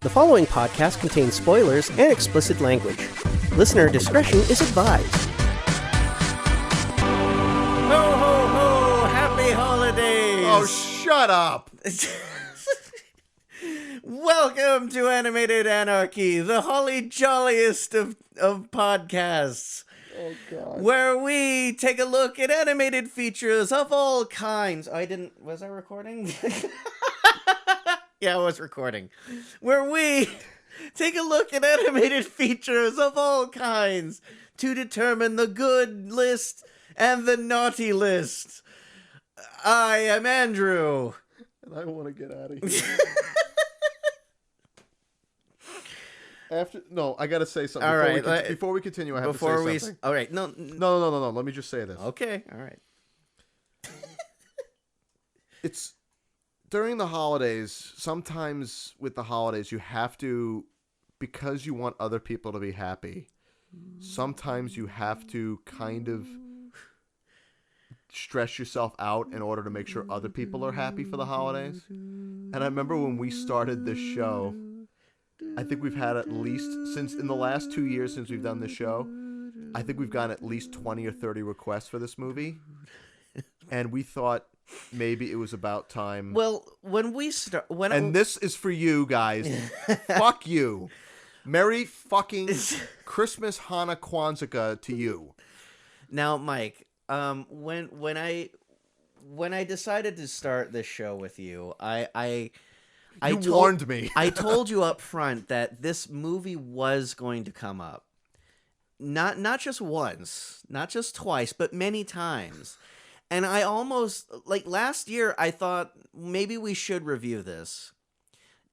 The following podcast contains spoilers and explicit language. Listener discretion is advised. Ho, ho, ho! Happy holidays! Oh, shut up! Welcome to Animated Anarchy, the holly jolliest of podcasts. Oh, God. Where we take a look at animated features of all kinds. Was I recording? Yeah, I was recording. Where we take a look at animated features of all kinds to determine the good list and the naughty list. I am Andrew. And I want to get out of here. I gotta say something. All right. Before we continue, I have to say something. All right. No. Let me just say this. Okay. All right. It's during the holidays. Sometimes with the holidays, you have to, because you want other people to be happy. Sometimes you have to kind of stress yourself out in order to make sure other people are happy for the holidays. And I remember when we started this show, I think we've had at least, since in the last 2 years since we've done this show, I think we've gotten at least 20 or 30 requests for this movie. And we thought maybe it was about time. Well, when we start... this is for you guys. Fuck you. Merry fucking Christmas, Hanukkah, Kwanzaa to you. Now, Mike, when I decided to start this show with you, I warned me. I told you up front that this movie was going to come up. Not just once, not just twice, but many times. And I almost, last year, I thought maybe we should review this.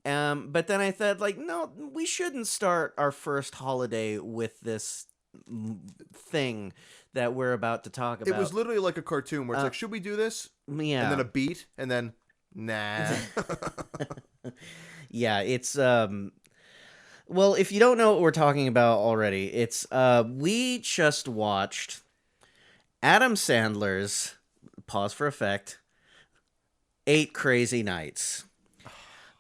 But then I thought, no, we shouldn't start our first holiday with this thing that we're about to talk about. It was literally like a cartoon where it's like, should we do this? Yeah. And then a beat, and then, nah. Yeah, it's, well, if you don't know what we're talking about already, it's, we just watched Adam Sandler's, pause for effect, 8 Crazy Nights.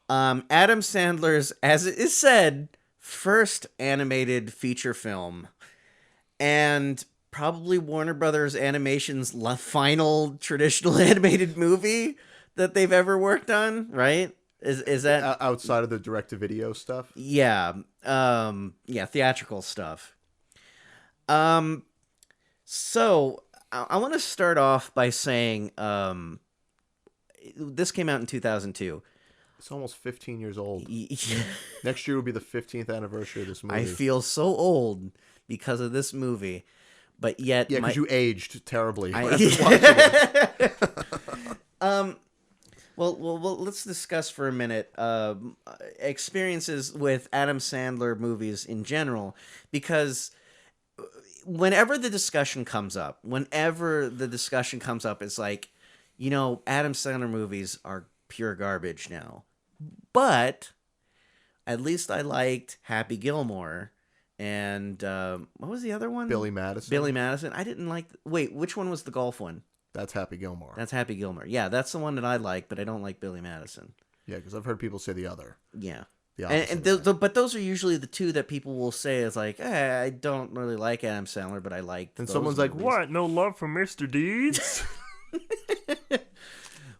Adam Sandler's, as it is said, first animated feature film, and probably Warner Brothers Animation's final traditional animated movie that they've ever worked on, right? Is that outside of the direct-to-video stuff? Yeah, theatrical stuff. So I want to start off by saying this came out in 2002. It's almost 15 years old. Next year will be the 15th anniversary of this movie. I feel so old because of this movie, but yet... Yeah, because you aged terribly. Well, let's discuss for a minute experiences with Adam Sandler movies in general, because whenever the discussion comes up, it's like, Adam Sandler movies are pure garbage now. But at least I liked Happy Gilmore and what was the other one? Billy Madison. I didn't like... Wait, which one was the golf one? That's Happy Gilmore. Yeah, that's the one that I like, but I don't like Billy Madison. Yeah, because I've heard people say the other. Yeah. The opposite. But those are usually the two that people will say is like, I don't really like Adam Sandler, but I like. And someone's like, "What? No love for Mr. Deeds?"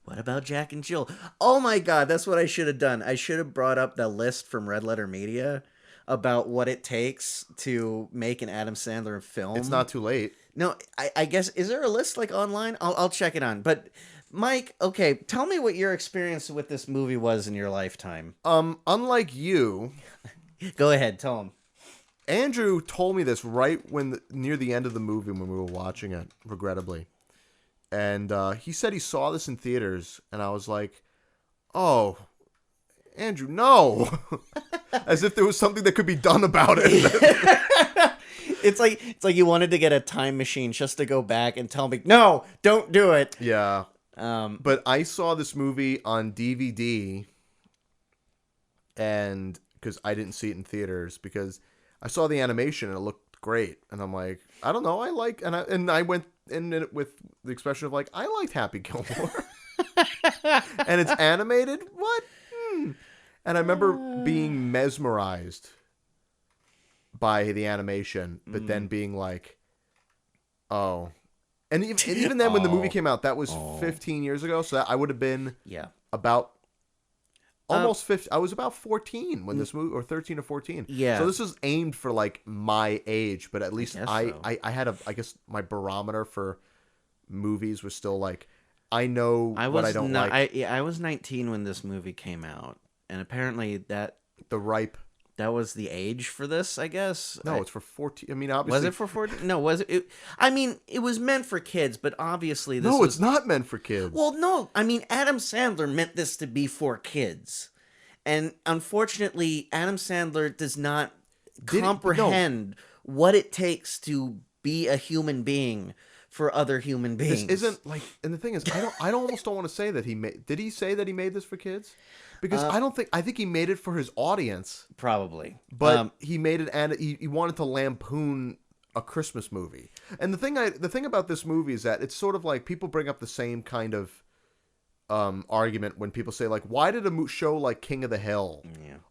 What about Jack and Jill? Oh my God, that's what I should have done. I should have brought up the list from Red Letter Media about what it takes to make an Adam Sandler film. It's not too late. No, I guess, is there a list online? I'll check it on. But Mike, okay, tell me what your experience with this movie was in your lifetime. Unlike you, go ahead, tell him. Andrew told me this right near the end of the movie when we were watching it, regrettably. And he said he saw this in theaters, and I was like, "Oh, Andrew, no!" As if there was something that could be done about it. It's like you wanted to get a time machine just to go back and tell me, "No, don't do it." Yeah. But I saw this movie on DVD, and because I didn't see it in theaters, because I saw the animation and it looked great, and I'm like, I don't know, and I went in it with the expression of like, I liked Happy Gilmore, and it's animated. What? And I remember being mesmerized by the animation, but then being like, oh. And even then when the movie came out, that was 15 years ago, so I would have been about almost 50. I was about 14 when this movie, or 13 or 14. Yeah. So this is aimed for like my age, but at least I had I guess my barometer for movies was still like, I know what I don't like. I was 19 when this movie came out, and apparently that was the age for this, I guess. No, it's for 14. I mean, obviously. Was it for 14? No, was it? I mean, it was meant for kids, but obviously this it's not meant for kids. Well, no. I mean, Adam Sandler meant this to be for kids. And unfortunately, Adam Sandler does not comprehend what it takes to be a human being for other human beings. This isn't like, and the thing is, I almost don't want to say that he made. Did he say that he made this for kids? Because I think he made it for his audience. Probably. But he made it, and he wanted to lampoon a Christmas movie. And the thing about this movie is that it's sort of like, people bring up the same kind of argument when people say, like, why did a show like King of the Hill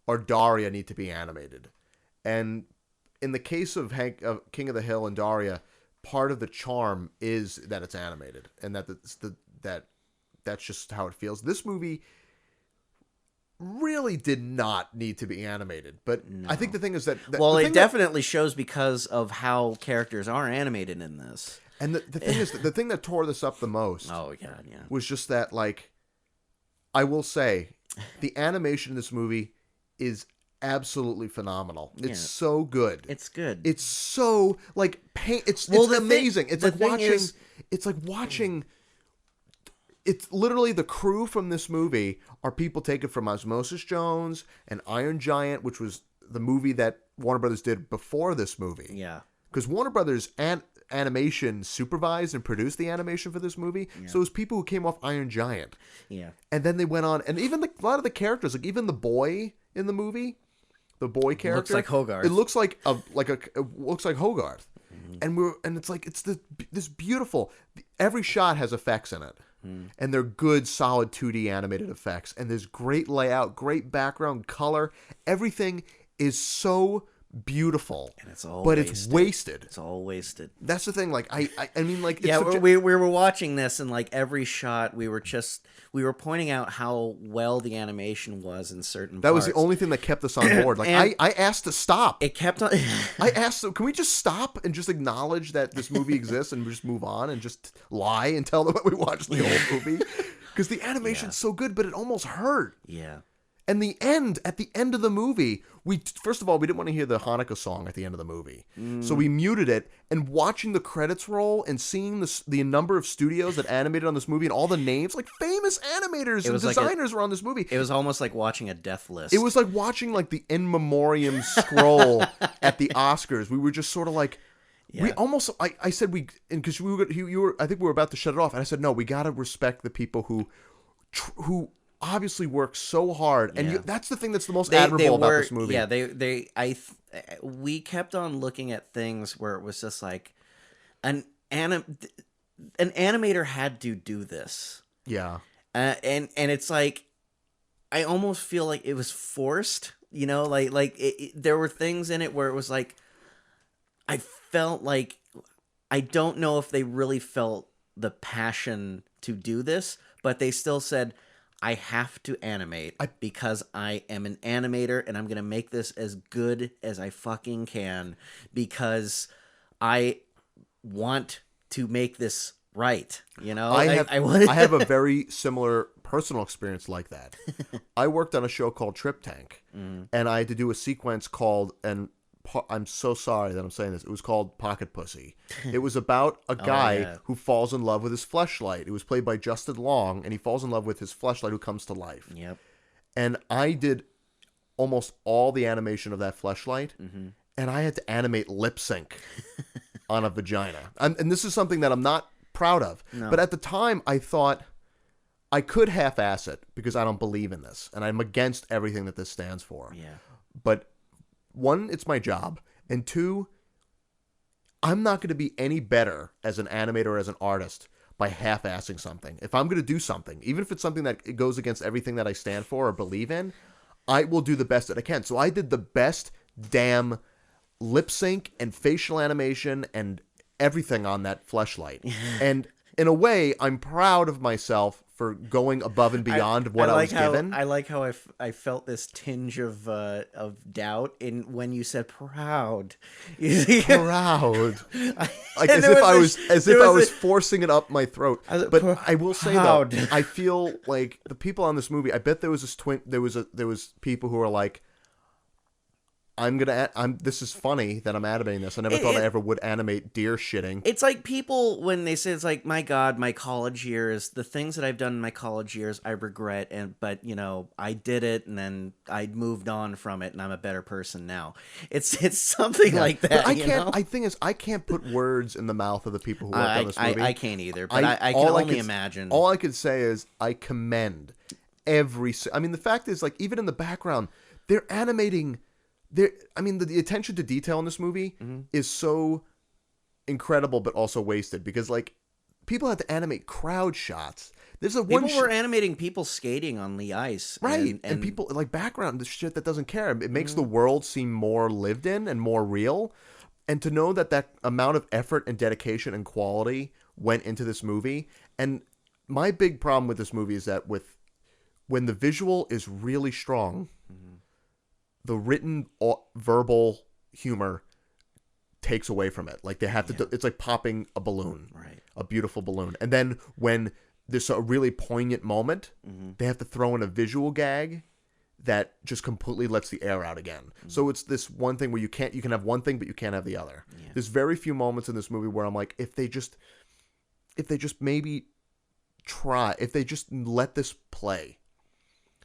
or Daria need to be animated? And in the case of King of the Hill and Daria, part of the charm is that it's animated, and that's just how it feels. This movie really did not need to be animated, but no. I think the thing is that it definitely shows because of how characters are animated in this. And the thing is, the thing that tore this up the most was just that, like, I will say, the animation in this movie is absolutely phenomenal. It's so good. It's good. It's so, like, it's amazing. It's like watching. It's literally, the crew from this movie are people taken from Osmosis Jones and Iron Giant, which was the movie that Warner Brothers did before this movie. Yeah. Because Warner Brothers Animation supervised and produced the animation for this movie. Yeah. So it was people who came off Iron Giant. Yeah. And then they went on, and even a lot of the characters, like even the boy in the movie, the boy character, looks like Hogarth. It looks like looks like Hogarth. Mm-hmm. And it's like, it's this beautiful, every shot has effects in it. And they're good, solid 2D animated effects. And there's great layout, great background, color. Everything is so beautiful. And it's all wasted. It's wasted. It's all wasted. That's the thing. Like, I mean, like... Yeah, we were watching this, and like every shot, we were pointing out how well the animation was in certain parts. That was the only thing that kept us on board. Like, I asked to stop. It kept on... I asked, can we just stop and just acknowledge that this movie exists and just move on and just lie and tell them that we watched the whole movie? Because the animation's so good, but it almost hurt. Yeah. And at the end of the movie, first of all, we didn't want to hear the Hanukkah song at the end of the movie. So we muted it, and watching the credits roll and seeing the number of studios that animated on this movie and all the names, like famous animators and designers were on this movie. It was almost like watching a death list. It was like watching like the in memoriam scroll at the Oscars. We were just sort of like, we almost, I said because I think we were about to shut it off, and I said, no, we got to respect the people who obviously work so hard, and that's the thing that's the most admirable about this movie. Yeah, we kept on looking at things where it was just like an animator had to do this. Yeah, and it's like, I almost feel like it was forced. You know, like there were things in it where it was like, I felt like, I don't know if they really felt the passion to do this, but they still said, I have to animate because I am an animator, and I'm going to make this as good as I fucking can because I want to make this right. You know, I have a very similar personal experience like that. I worked on a show called Trip Tank, and I had to do a sequence called, and I'm so sorry that I'm saying this, it was called Pocket Pussy. It was about a guy who falls in love with his fleshlight. It was played by Justin Long, and he falls in love with his fleshlight who comes to life. Yep. And I did almost all the animation of that fleshlight, and I had to animate lip sync on a vagina. And this is something that I'm not proud of. No. But at the time, I thought I could half-ass it because I don't believe in this, and I'm against everything that this stands for. Yeah. But one, it's my job, and two, I'm not going to be any better as an animator or as an artist by half-assing something. If I'm going to do something, even if it's something that goes against everything that I stand for or believe in, I will do the best that I can. So I did the best damn lip sync and facial animation and everything on that fleshlight. And in a way, I'm proud of myself for going above and beyond what I was given. I like how I felt this tinge of doubt in when you said proud. Proud, like as if I was forcing it up my throat. But I will say though, I feel like the people on this movie. I bet there was there was people who are like, this is funny that I'm animating this. I never thought I ever would animate deer shitting. It's like people when they say, it's like, my God, my college years, the things that I've done in my college years, I regret. But I did it and then I moved on from it and I'm a better person now. It's something like that. But I can't, I think is I can't put words in the mouth of the people who worked on this movie. I can't either, but I can only imagine. All I could say is I commend the fact is, like, even in the background, they're animating. The attention to detail in this movie is so incredible, but also wasted because, like, people had to animate crowd shots. People were animating people skating on the ice, right? And people like background, the shit that doesn't care. It makes the world seem more lived in and more real. And to know that amount of effort and dedication and quality went into this movie. And my big problem with this movie is that when the visual is really strong. The written verbal humor takes away from it. Like they have to, it's like popping a balloon, right? A beautiful balloon. And then when there's a really poignant moment, they have to throw in a visual gag that just completely lets the air out again. So it's this one thing where you can have one thing, but you can't have the other. Yeah. There's very few moments in this movie where I'm like, if they just maybe try, if they just let this play.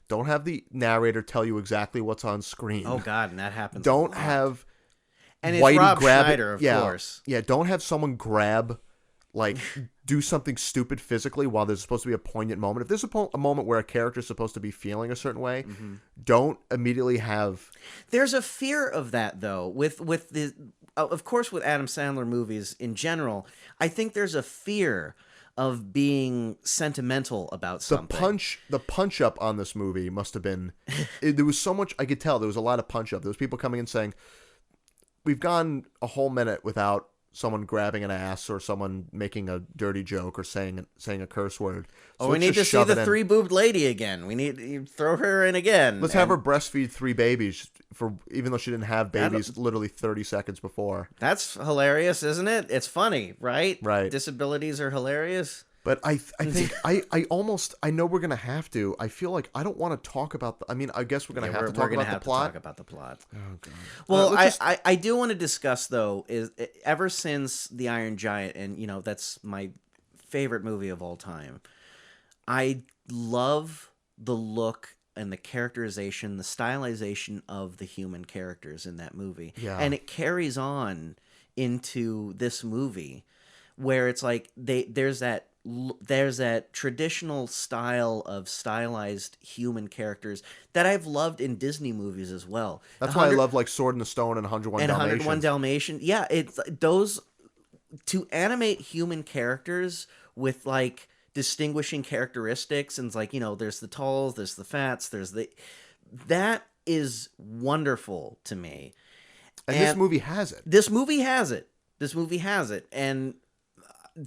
Don't have the narrator tell you exactly what's on screen. Oh God, and that happens. Don't have and it's Rob Schneider, of course. Yeah, don't have someone do something stupid physically while there's supposed to be a poignant moment. If there's a moment where a character's supposed to be feeling a certain way, don't immediately have. There's a fear of that though. With the, of course, with Adam Sandler movies in general, I think there's a fear of being sentimental about something. The punch up on this movie must have been. There was so much I could tell. There was a lot of punch up. There was people coming in saying, "We've gone a whole minute without someone grabbing an ass or someone making a dirty joke or saying a curse word. So we need to see the three-boobed lady again. We need to throw her in again. Let's have her breastfeed 3 babies even though she didn't have babies literally 30 seconds before. That's hilarious, isn't it? It's funny, right? Right. Disabilities are hilarious. But I think I know we're gonna have to. I feel like I don't want to talk about. I guess we're gonna have to talk about the plot. Talk about the plot. Oh God. Well, I do want to discuss though is ever since The Iron Giant, and that's my favorite movie of all time. I love the look and the characterization, the stylization of the human characters in that movie, and it carries on into this movie, where it's like there's that traditional style of stylized human characters that I've loved in Disney movies as well. That's why I love like Sword in the Stone and 101 Dalmatians. 101 Dalmatians. Yeah, it's those to animate human characters with like distinguishing characteristics, and it's like, there's the talls, there's the fats, that is wonderful to me. And this movie has it. This movie has it. And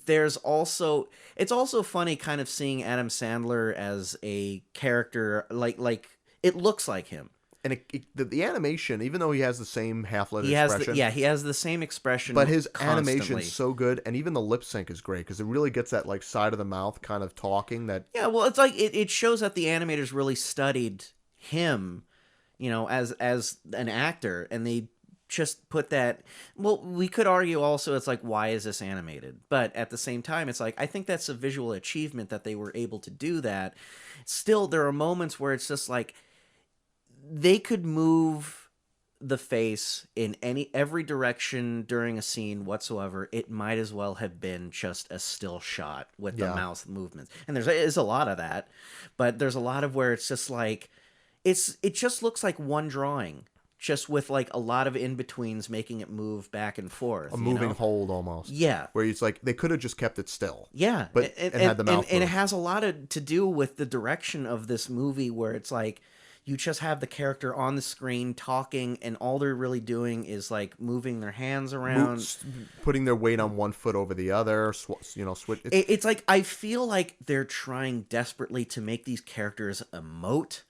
it's also funny kind of seeing Adam Sandler as a character, like it looks like him. And the animation, even though he has the same half-letter expression. He has the same expression. But his constantly. animation's so good, and even the lip sync is great, because it really gets that like side of the mouth kind of talking that. Yeah, well, it's like it shows that the animators really studied him, as an actor, and they just put that. Well, we could argue also it's like, why is this animated? But at the same time, it's like, I think that's a visual achievement that they were able to do that. Still, there are moments where it's just like they could move the face in every direction during a scene whatsoever. It might as well have been just a still shot with the mouth movements. And there's a lot of that, but there's a lot of where it's just like it just looks like one drawing, just with like a lot of in-betweens making it move back and forth. A moving hold almost. Yeah. Where it's like they could have just kept it still. Yeah. But and had the mouth and it has a lot to do with the direction of this movie, where it's like you just have the character on the screen talking, and all they're really doing is like moving their hands around, putting their weight on one foot over the other. Switch. It's like I feel like they're trying desperately to make these characters emote,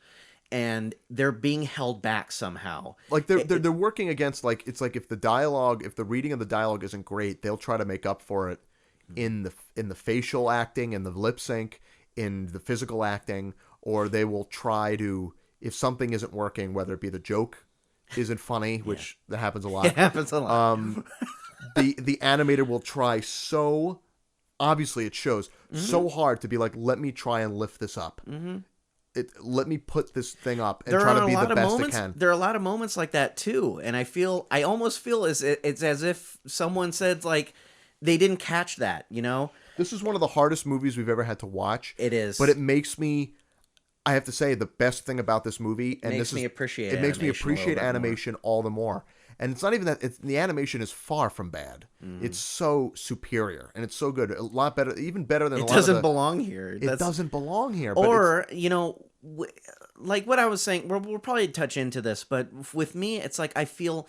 and they're being held back somehow. Like they're working against, like, it's like if the reading of the dialogue isn't great, they'll try to make up for it in the facial acting, in the lip sync, in the physical acting, or they will try to, if something isn't working, whether it be the joke isn't funny, which that happens a lot. It happens a lot. The animator will try so, obviously it shows, so hard to be like, let me try and lift this up. Let me put this thing up and try to be the best it can. There are a lot of moments like that too, and I almost feel it's as if someone said, like, they didn't catch that, you know? This is one of the hardest movies we've ever had to watch. It is. But it makes me, I have to say, the best thing about this movie, and makes me appreciate animation all the more. And it's not even that, the animation is far from bad. It's so superior, and it's so good. A lot better, even better than it doesn't belong here. It doesn't belong here. Or, you know, like what I was saying, we'll probably touch into this, but with me, it's like I feel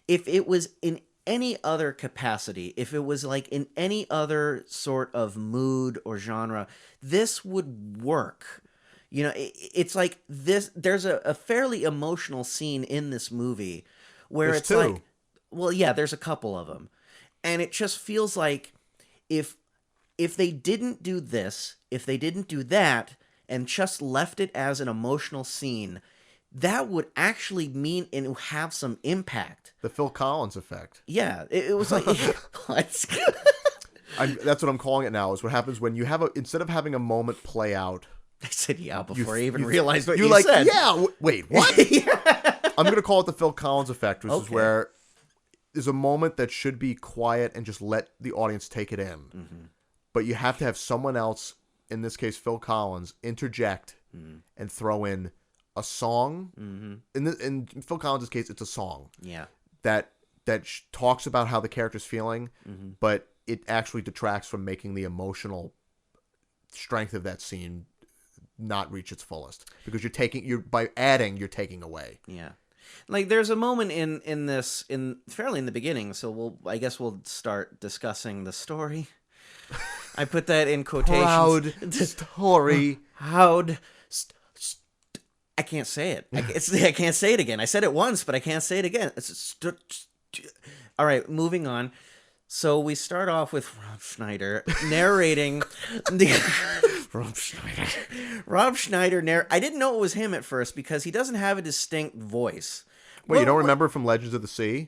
if it was in any other capacity, if it was like in any other sort of mood or genre, this would work. You know, it's like this. There's a fairly emotional scene in this movie where there's it's two. like, well, yeah, there's a couple of them, and it just feels like if they didn't do this, if they didn't do that, and just left it as an emotional scene, that would actually mean and have some impact. The Phil Collins effect. Yeah, it was like what? That's what I'm calling it now. Is what happens when you have instead of having a moment play out. I said yeah before I even realized what you like, said. Yeah, wait, what? Yeah. I'm going to call it the Phil Collins effect, which is Okay. where there's a moment that should be quiet and just let the audience take it in. But you have to have someone else, in this case Phil Collins, interject and throw in a song. In Phil Collins' case, it's a song. Yeah. That talks about how the character's feeling, but it actually detracts from making the emotional strength of that scene not reach its fullest, because by adding, you're taking away. Yeah. Like there's a moment in this fairly in the beginning, so I guess we'll start discussing the story. I put that in quotations. Proud story. I can't say it. I can't say it again. I said it once, but I can't say it again. All right, moving on. So we start off with Rob Schneider narrating Rob Schneider. I didn't know it was him at first because he doesn't have a distinct voice. Wait, you don't remember from Legends of the Sea?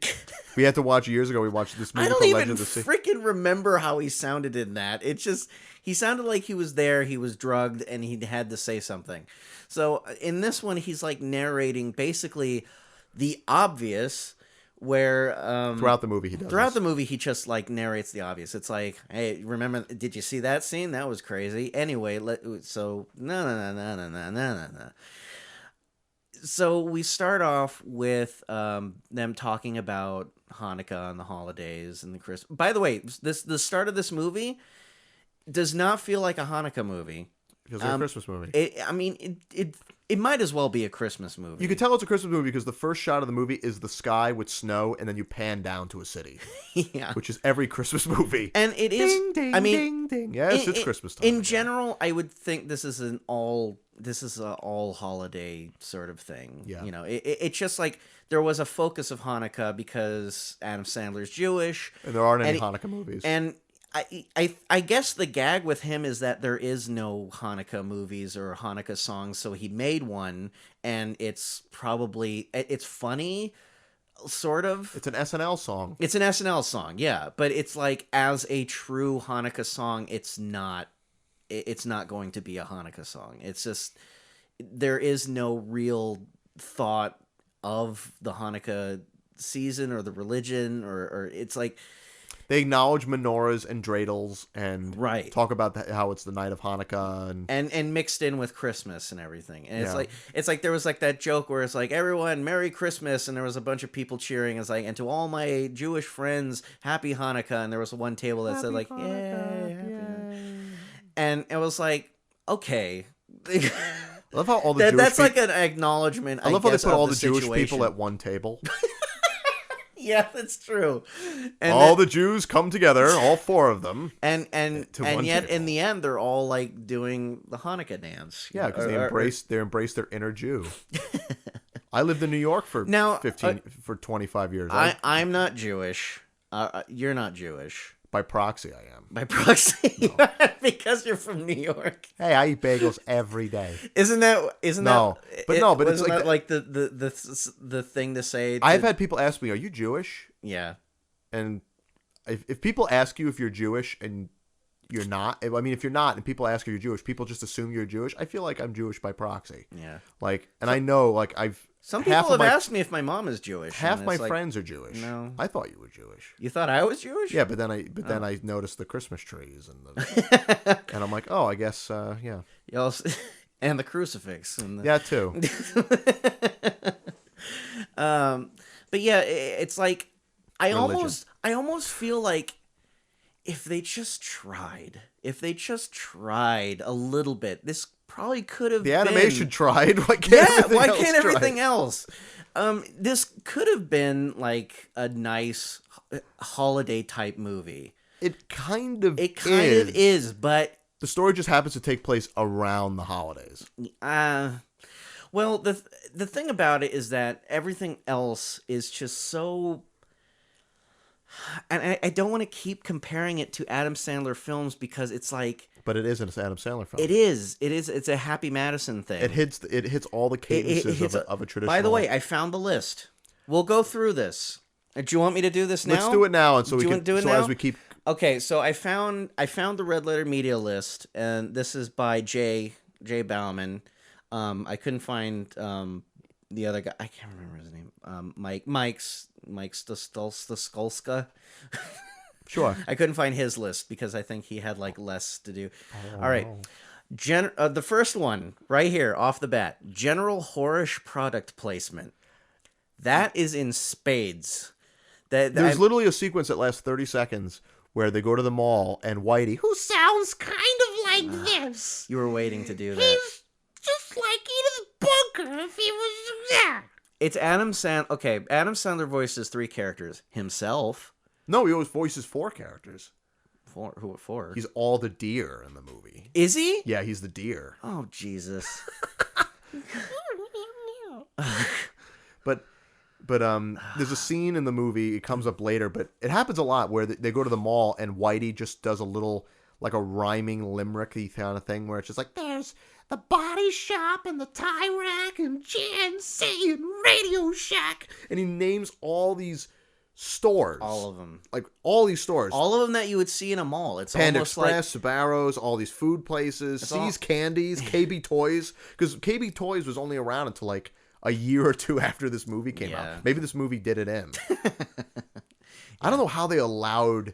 We had to watch years ago. We watched this movie called Legends of the Sea. I don't even freaking remember how he sounded in that. It's just he sounded like he was there, he was drugged, and he had to say something. So in this one, he's like narrating basically the obvious. Where throughout the movie he does. Throughout the movie he just like narrates the obvious. It's like, hey, remember? Did you see that scene? That was crazy. Anyway, so no. So we start off with them talking about Hanukkah and the holidays and the Christmas. By the way, the start of this movie does not feel like a Hanukkah movie. It feels like a Christmas movie. It might as well be a Christmas movie. You can tell it's a Christmas movie because the first shot of the movie is the sky with snow, and then you pan down to a city. Yeah. Which is every Christmas movie. And it is. Ding, ding, I mean, ding, ding. Yes, it's Christmas time. In general, I would think this is an all holiday sort of thing. Yeah. You know, it's just like there was a focus of Hanukkah because Adam Sandler's Jewish. And there aren't any Hanukkah movies. And I guess the gag with him is that there is no Hanukkah movies or Hanukkah songs, so he made one, and it's funny, sort of. It's an SNL song. It's an SNL song, yeah, but it's like as a true Hanukkah song, it's not going to be a Hanukkah song. It's just there is no real thought of the Hanukkah season or the religion or it's like. They acknowledge menorahs and dreidels and right. talk about how it's the night of Hanukkah and mixed in with Christmas and everything. And it's like there was like that joke where it's like, everyone, Merry Christmas, and there was a bunch of people cheering. It's like, and to all my Jewish friends, Happy Hanukkah. And there was one table that said like, Yay, Happy Hanukkah. And it was like, okay. I love how all the That's Jewish like an acknowledgement. I love how they guess, put of all the the Jewish situation. people at one table. Yeah, that's true. And all the Jews come together, all 4 of them. and to one yet table. in the end they're all like doing the Hanukkah dance. Yeah, because they embrace their inner Jew. I lived in New York for Now, 25 years. I'm not Jewish. You're not Jewish. By proxy, I am. By proxy, because you're from New York. Hey, I eat bagels every day. Isn't that but it's like the thing to say? I've had people ask me, "Are you Jewish?" Yeah. And if people ask you if you're Jewish and you're not, if you're not, and people ask if you're Jewish, people just assume you're Jewish. I feel like I'm Jewish by proxy. Yeah. I know, some people have asked me if my mom is Jewish. Half my friends are Jewish. No, I thought you were Jewish. You thought I was Jewish? Yeah, but then I noticed the Christmas trees and I'm like, oh, I guess yeah. And the crucifix. Yeah, too. But yeah, it's like I Religion. almost feel like if they just tried a little bit, this probably could have The animation tried. Why can't everything else? This could have been like a nice holiday type movie. It kind of is, but the story just happens to take place around the holidays. Well, the thing about it is that everything else is just so. And I don't want to keep comparing it to Adam Sandler films because it's like. But it isn't an Adam Sandler film. It is. It's a Happy Madison thing. It hits all the cadences of a traditional. By the way, I found the list. We'll go through this. Do you want me to do this now? Let's do it now, and do you want to do it now? As we keep. Okay, so I found the Red Letter Media list, and this is by Jay Bauman. I couldn't find the other guy. I can't remember his name. Mike Staskolska. Sure. I couldn't find his list because I think he had like less to do. All right. The first one right here off the bat, general whorish product placement. That is in spades. There's literally a sequence that lasts 30 seconds where they go to the mall and Whitey, who sounds kind of like this. You were waiting to do that. He's just like Edith Bunker if he was there. It's Adam Sandler. Okay, Adam Sandler voices 3 characters. Himself. No, he always voices 4 characters. 4? Who? 4? He's all the deer in the movie. Is he? Yeah, he's the deer. Oh, Jesus. But there's a scene in the movie, it comes up later, but it happens a lot where they go to the mall and Whitey just does a little, like a rhyming limericky kind of thing where it's just like, there's the Body Shop and the Tie Rack and GNC and Radio Shack. And he names all these stores. All of them. Like all these stores. All of them that you would see in a mall. It's Panda almost Express, Sbarro's, all these food places, C's Candies, KB Toys. Because KB Toys was only around until like a year or 2 after this movie came out. Maybe this movie did it in. I don't know how they allowed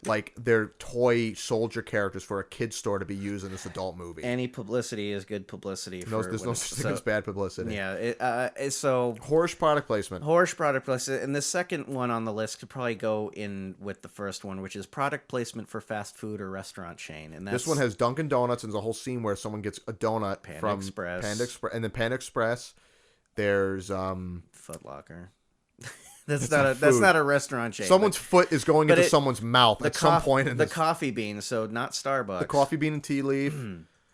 like their toy soldier characters for a kid's store to be used in this adult movie. Any publicity is good publicity. There's no such thing as bad publicity. Yeah. So Whorish product placement. Whorish product placement, and the second one on the list could probably go in with the first one, which is product placement for fast food or restaurant chain. And this one has Dunkin' Donuts, and there's a whole scene where someone gets a donut from Express. Panda Express, and then Panda Express. There's Foot Locker. That's not a restaurant chain. Someone's foot is going into someone's mouth at some point in the coffee bean, so not Starbucks. The coffee bean and tea leaf,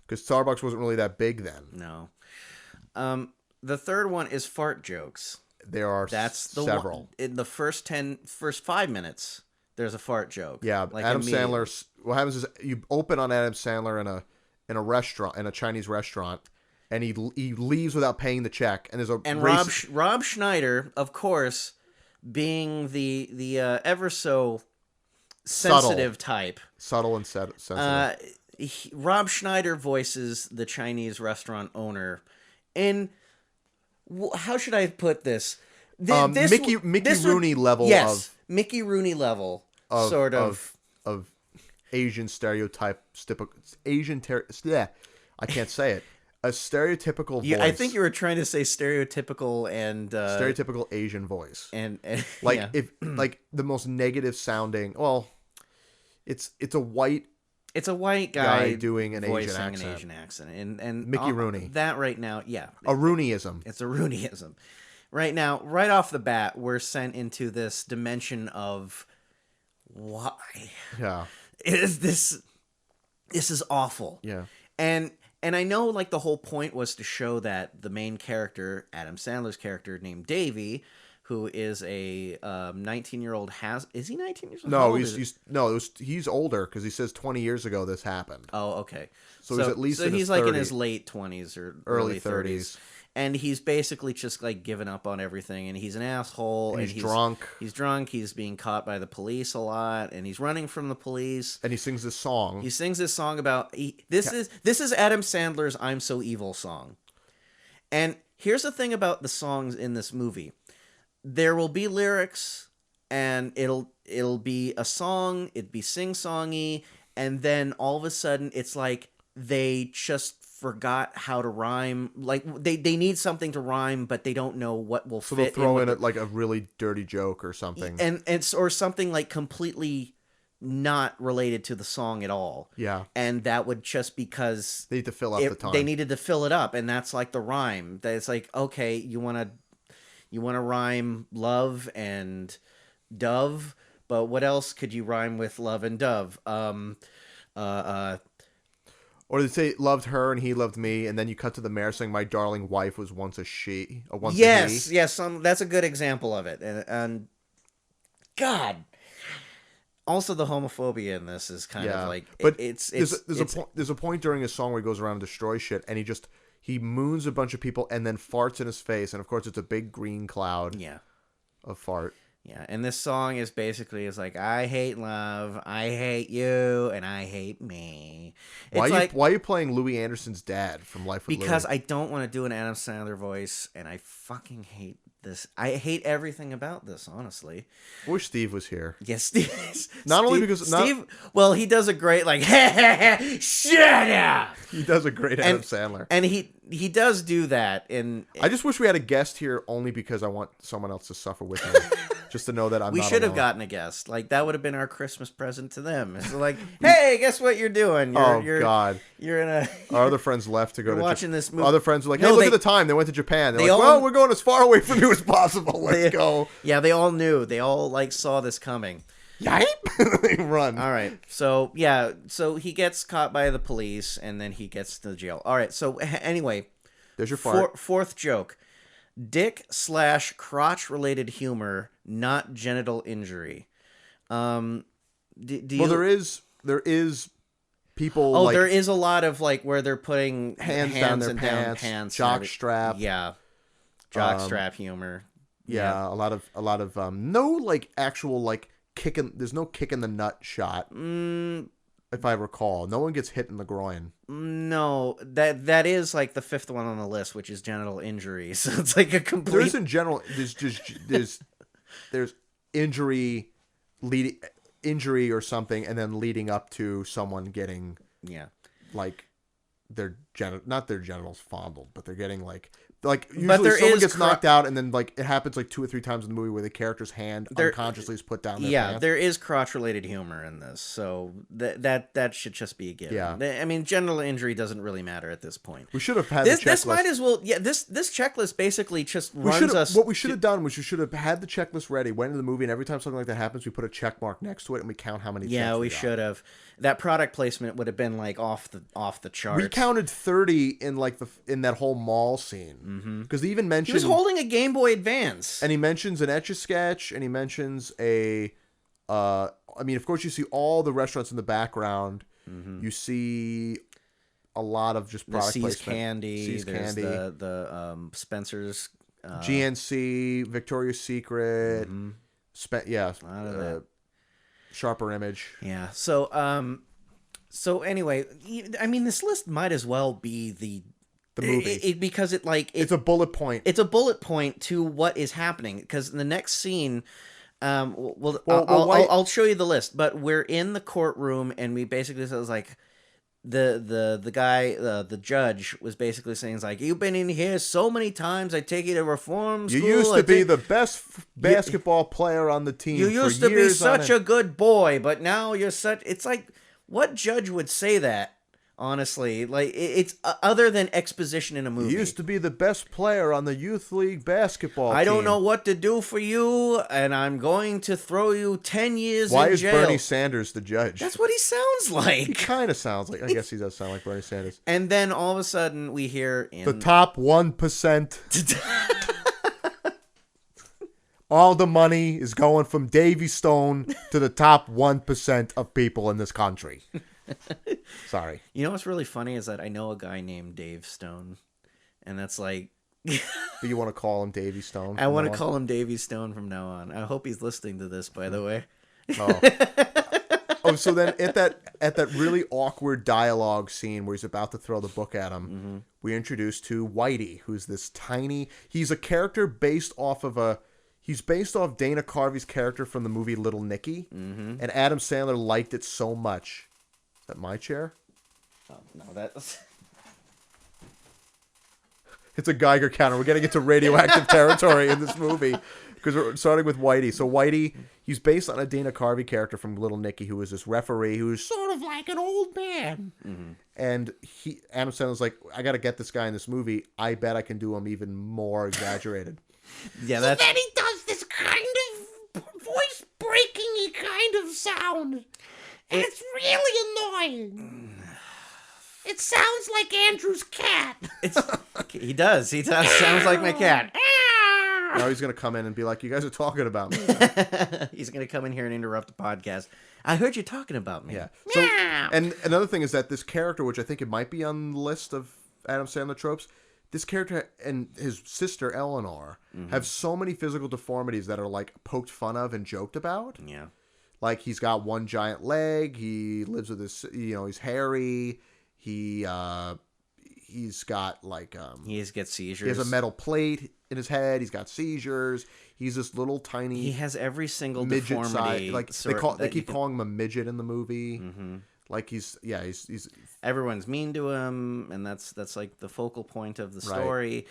because Starbucks wasn't really that big then. No. The third one is fart jokes. There are several. One, in the first 5 minutes, there's a fart joke. Yeah, like Adam Sandler. What happens is you open on Adam Sandler in a restaurant, in a Chinese restaurant. And he leaves without paying the check. And there's a Rob Schneider, of course, being the ever so sensitive type. Subtle and sensitive. Rob Schneider voices the Chinese restaurant owner. And how should I put this? Mickey Rooney level yes, Mickey Rooney level sort of Asian stereotype. I can't say it. A stereotypical voice. I think you were trying to say stereotypical and stereotypical Asian voice. And like if like the most negative sounding. Well, it's a white It's a white guy doing an Asian voicing accent. an Asian accent, and Mickey Rooney. That right now, yeah, A Rooneyism. it's a Rooneyism. Right now, right off the bat, we're sent into this dimension of why Yeah. is this? This is awful. Yeah. And I know like the whole point was to show that the main character, Adam Sandler's character named Davey, who is a 19-year-old is he 19 years old? No, he's older because he says 20 years ago this happened. Oh, okay. So he's at least in his like 30s. in his late 20s or early 30s. And he's basically just like given up on everything, and he's an asshole. And he's drunk. He's drunk. He's being caught by the police a lot, and he's running from the police. And he sings this song. He sings this song about this is Adam Sandler's "I'm So Evil" song. And here's the thing about the songs in this movie: there will be lyrics, and it'll be a song. It'd be sing-songy, and then all of a sudden, it's like they just forgot how to rhyme. Like they need something to rhyme, but they don't know what will fit. So they'll throw in like a really dirty joke or something, and or something like completely not related to the song at all. Yeah, and that would just because they need to fill up the time. They needed to fill it up, and that's like the rhyme. That it's like, okay, you want to rhyme love and dove, but what else could you rhyme with love and dove? Or they say loved her and he loved me, and then you cut to the mayor saying, "My darling wife was once a she." A he. Yes. That's a good example of it, and God. Also, the homophobia in this is kind of like, but there's a point during his song where he goes around and destroys shit, and he moons a bunch of people and then farts in his face, and of course it's a big green cloud. Yeah. Of fart. Yeah, and this song is basically like, I hate love, I hate you, and I hate me. Why are you playing Louis Anderson's dad from Life with Louis? Because I don't want to do an Adam Sandler voice, and I fucking hate this. I hate everything about this, honestly. I wish Steve was here. Yes, Steve. Steve, well, he does a great like, shut up. He does a great Adam Sandler, and he does do that. I just wish we had a guest here only because I want someone else to suffer with me. Just to know that I'm. We not should have alone. Gotten a guest. Like that would have been our Christmas present to them. It's like, hey, guess what you're doing? God! You're in a. Our other friends left to go to watching this movie. Other friends were like, hey, look at the time. They went to Japan. They're like, well, we're going as far away from you as possible. Let's go. Yeah, they all knew. They all like saw this coming. Yipe! They run. All right. So yeah. So he gets caught by the police, and then he gets to jail. All right. So anyway, there's your fart. Fourth joke. Dick/crotch related humor, not genital injury. There is people. Oh, there is a lot of like where they're putting hands down their pants, jock strap. Yeah, jock strap humor. Yeah, a lot of no like actual like kicking. There's no kick in the nut shot. If I recall, no one gets hit in the groin. No, that is like the fifth one on the list, which is genital injuries. So it's like a complete. There isn't general. There's injury or something, and then leading up to someone getting like not their genitals fondled, but they're getting like usually someone gets knocked out, and then like it happens like 2 or 3 times in the movie where the character's hand unconsciously is put down their pants. There is crotch related humor in this, so that should just be a given. I mean, genital injury doesn't really matter at this point. We should have had this. The checklist. This might as well. Yeah, this checklist basically just runs us. What we should have done was we should have had the checklist ready, went into the movie, and every time something like that happens, we put a check mark next to it, and we count how many. Yeah, we should have. That product placement would have been like off the charts. We counted 30 in that whole mall scene because they even mentioned he was holding a Game Boy Advance, and he mentions an Etch-a-Sketch, and he mentions a. I mean, of course, you see all the restaurants in the background. You see a lot of just product placement. There's Candy. The Spencer's. GNC, Victoria's Secret. Sharper Image. Yeah. So anyway, I mean, this list might as well be the movie because it's a bullet point. It's a bullet point to what is happening because in the next scene, I'll show you the list. But we're in the courtroom and we basically says like the guy, the judge was basically saying like, you've been in here so many times. I take you to reform school. You used to be the best basketball player on the team. You used to be such a good boy, but now you're such. It's like, What judge would say that? Honestly, like it's other than exposition in a movie. He used to be the best player on the youth league basketball team. I don't know what to do for you, and I'm going to throw you 10 years Why in is jail. Bernie Sanders the judge? That's what he sounds He like. kind of sounds like. I guess he does sound like Bernie Sanders. And then all of a sudden we hear in The top 1%. All the money is going from Davy Stone to the top 1% of people in this country. Sorry. You know what's really funny is that I know a guy named Dave Stone, and that's like But you want to call him Davy Stone? I want to call him Davy Stone from now on. I hope he's listening to this, by the way. Oh, so then at that really awkward dialogue scene where he's about to throw the book at him, we introduce to Whitey, who's this tiny. He's a character based off Dana Carvey's character from the movie Little Nicky, and Adam Sandler liked it so much. Is that my chair? Oh, no, that's... It's a Geiger counter. We're getting into radioactive territory in this movie because we're starting with Whitey. So Whitey, he's based on a Dana Carvey character from Little Nicky, who is this referee who's sort of like an old man. And Adam Sandler's like, I got to get this guy in this movie. I bet I can do him even more exaggerated. Yeah, that's... Then he does this kind of voice-breaking kind of sound. And it's really annoying. It sounds like Andrew's cat. He does. He does. Sounds like my cat. Now he's going to come in and be like, you guys are talking about me. He's going to come in here and interrupt the podcast. I heard you talking about me. Yeah. So, and another thing is that this character, which I think it might be on the list of Adam Sandler tropes, this character and his sister Eleanor have so many physical deformities that are like poked fun of and joked about. Yeah. Like he's got one giant leg. He lives with his, he's hairy. He's got like He gets seizures. He has a metal plate in his head. He's got seizures. He's this little tiny. He has every single midget deformity. size. Like they keep calling him a midget in the movie. Like he's everyone's mean to him, and that's like the focal point of the story.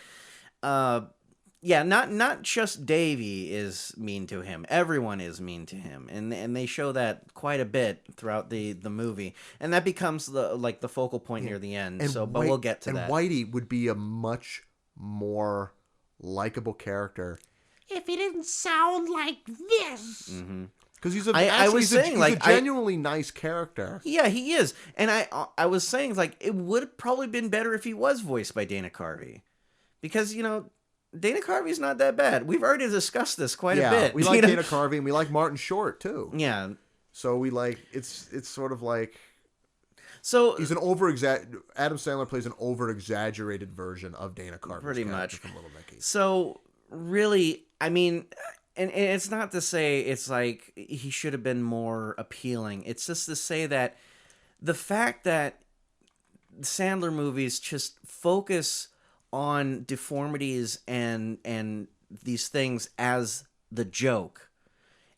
Yeah, not just Davy is mean to him. Everyone is mean to him, and they show that quite a bit throughout the movie, and that becomes the focal point near the end. But we'll get to that. And Whitey would be a much more likable character if he didn't sound like this. because he's a genuinely nice character. Yeah, he is, and I was saying like it would have probably been better if he was voiced by Dana Carvey, because Dana Carvey's not that bad. We've already discussed this quite a bit. We like Dana Carvey, and we like Martin Short too. Yeah. So we like it's sort of like he's an Adam Sandler plays an over exaggerated version of Dana Carvey's pretty much from Little Nicky. So really, I mean, and it's not to say it's like he should have been more appealing. It's just to say that the fact that Sandler movies just focus on deformities and these things as the joke,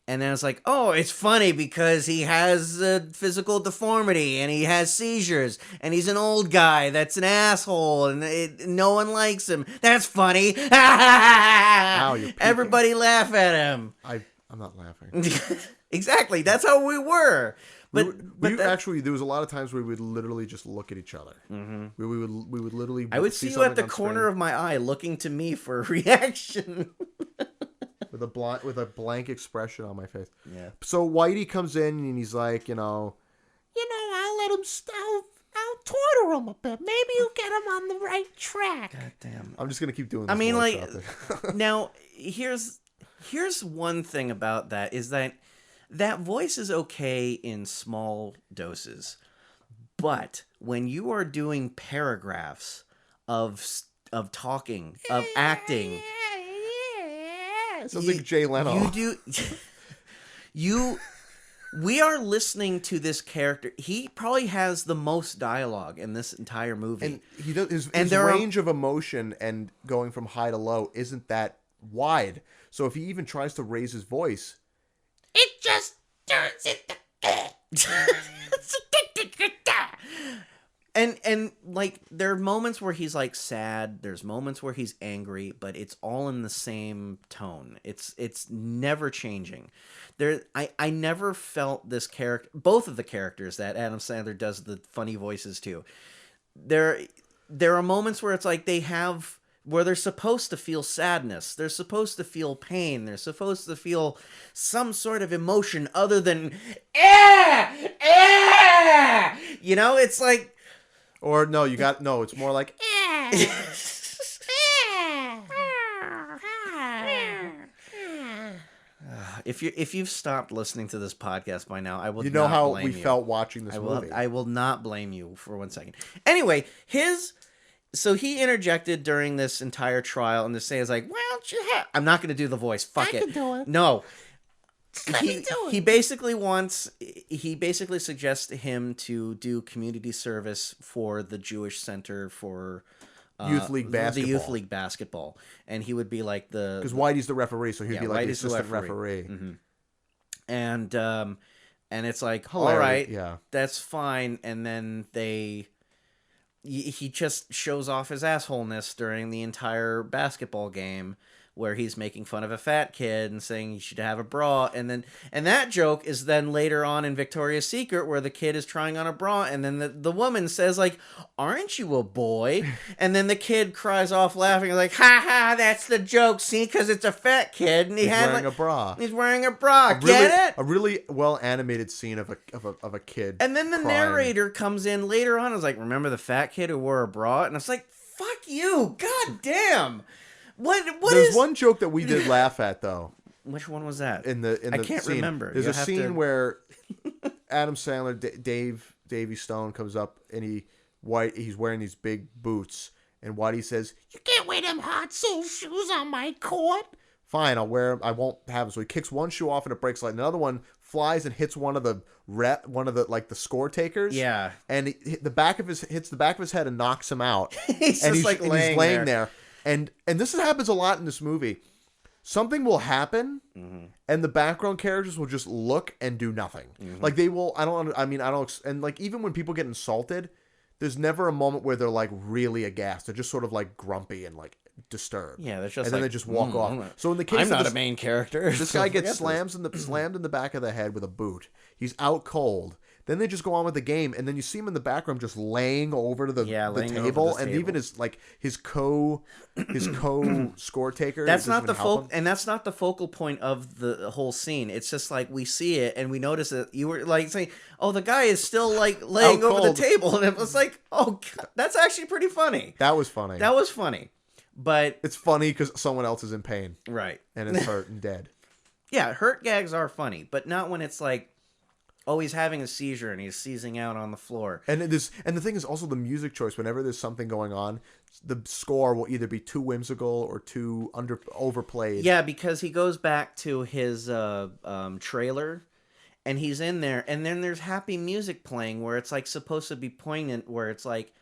and then it's like, oh, it's funny because he has a physical deformity and he has seizures and he's an old guy that's an asshole and no one likes him. That's funny. Ow, you're peeking. Everybody laugh at him. I'm not laughing. Exactly, that's how we were. But actually, there was a lot of times where we would literally just look at each other. We would literally. I would see you at the corner of my eye, looking to me for a reaction, with a blank expression on my face. Yeah. So Whitey comes in and he's like, I'll let him. I'll torture him a bit. Maybe you'll get him on the right track. God damn. I'm just gonna keep doing this. I mean, like, throughout now here's one thing about that is that voice is okay in small doses, but when you are doing paragraphs of talking, of acting, sounds like Jay Leno. We are listening to this character. He probably has the most dialogue in this entire movie, and he does his range of emotion and going from high to low isn't that wide. So if he even tries to raise his voice, it just turns into And like there are moments where he's like sad, there's moments where he's angry, but it's all in the same tone. It's never changing. I never felt this character, both of the characters that Adam Sandler does the funny voices to. There are moments where it's like where they're supposed to feel sadness, they're supposed to feel pain, they're supposed to feel some sort of emotion other than it's like. Or no, it's more like If you've stopped listening to this podcast by now, I will. You know not how blame we you. felt watching this movie. I will not blame you for 1 second. Anyway, so he interjected during this entire trial, and the say is like, "Well, I'm not going to do the voice. Fuck I it. can do it. No." Let me do it. He basically suggests him to do community service for the Jewish Center for Youth League basketball. The Youth League basketball, and he would be like because Whitey's the referee, so he'd be like the Whitey's the assistant referee. Mm-hmm. And it's like, Hilarious. all right, yeah, that's fine. And then he just shows off his assholeness during the entire basketball game, where he's making fun of a fat kid and saying you should have a bra, and that joke is then later on in Victoria's Secret, where the kid is trying on a bra, and then the woman says like, "Aren't you a boy?" And then the kid cries off laughing like, "Ha ha, that's the joke, see, because it's a fat kid and he's wearing a bra. He's wearing a bra. Get it? A really well animated scene of a kid. And then the crying. narrator comes in later on and is like, "Remember the fat kid who wore a bra?" And it's like, "Fuck you, god damn." There's one joke that we did laugh at though. Which one was that? I can't scene. Remember. There's a scene where Adam Sandler, Davy Stone comes up and he's wearing these big boots, and Whitey says, You can't wear them hot sole shoes on my court. "Fine, I'll wear them. I won't have them." So he kicks one shoe off and it breaks. Like another one flies and hits one of the like the score takers. Yeah, and hits the back of his head and knocks him out. he's laying there. And this happens a lot in this movie. Something will happen, and the background characters will just look and do nothing. Like they will. And like even when people get insulted, there's never a moment where they're like really aghast. They're just sort of like grumpy and like disturbed. Yeah, they're just and then they just walk off. So in the case I'm of not a main character. This guy gets slammed in the back of the head with a boot. He's out cold. Then they just go on with the game, and then you see him in the background just laying over to the table, and even his co score taker. That's not the focal point of the whole scene. It's just like we see it and we notice that you were like saying, "Oh, the guy is still like laying over the table," and it was like, "Oh, God, that's actually pretty funny." That was funny. But it's funny because someone else is in pain, right, and is hurt and dead. Yeah, hurt gags are funny, but not when it's like, oh, he's having a seizure and he's seizing out on the floor. And the thing is also the music choice. Whenever there's something going on, the score will either be too whimsical or too overplayed. Yeah, because he goes back to his trailer, and he's in there, and then there's happy music playing where it's like supposed to be poignant, where it's like,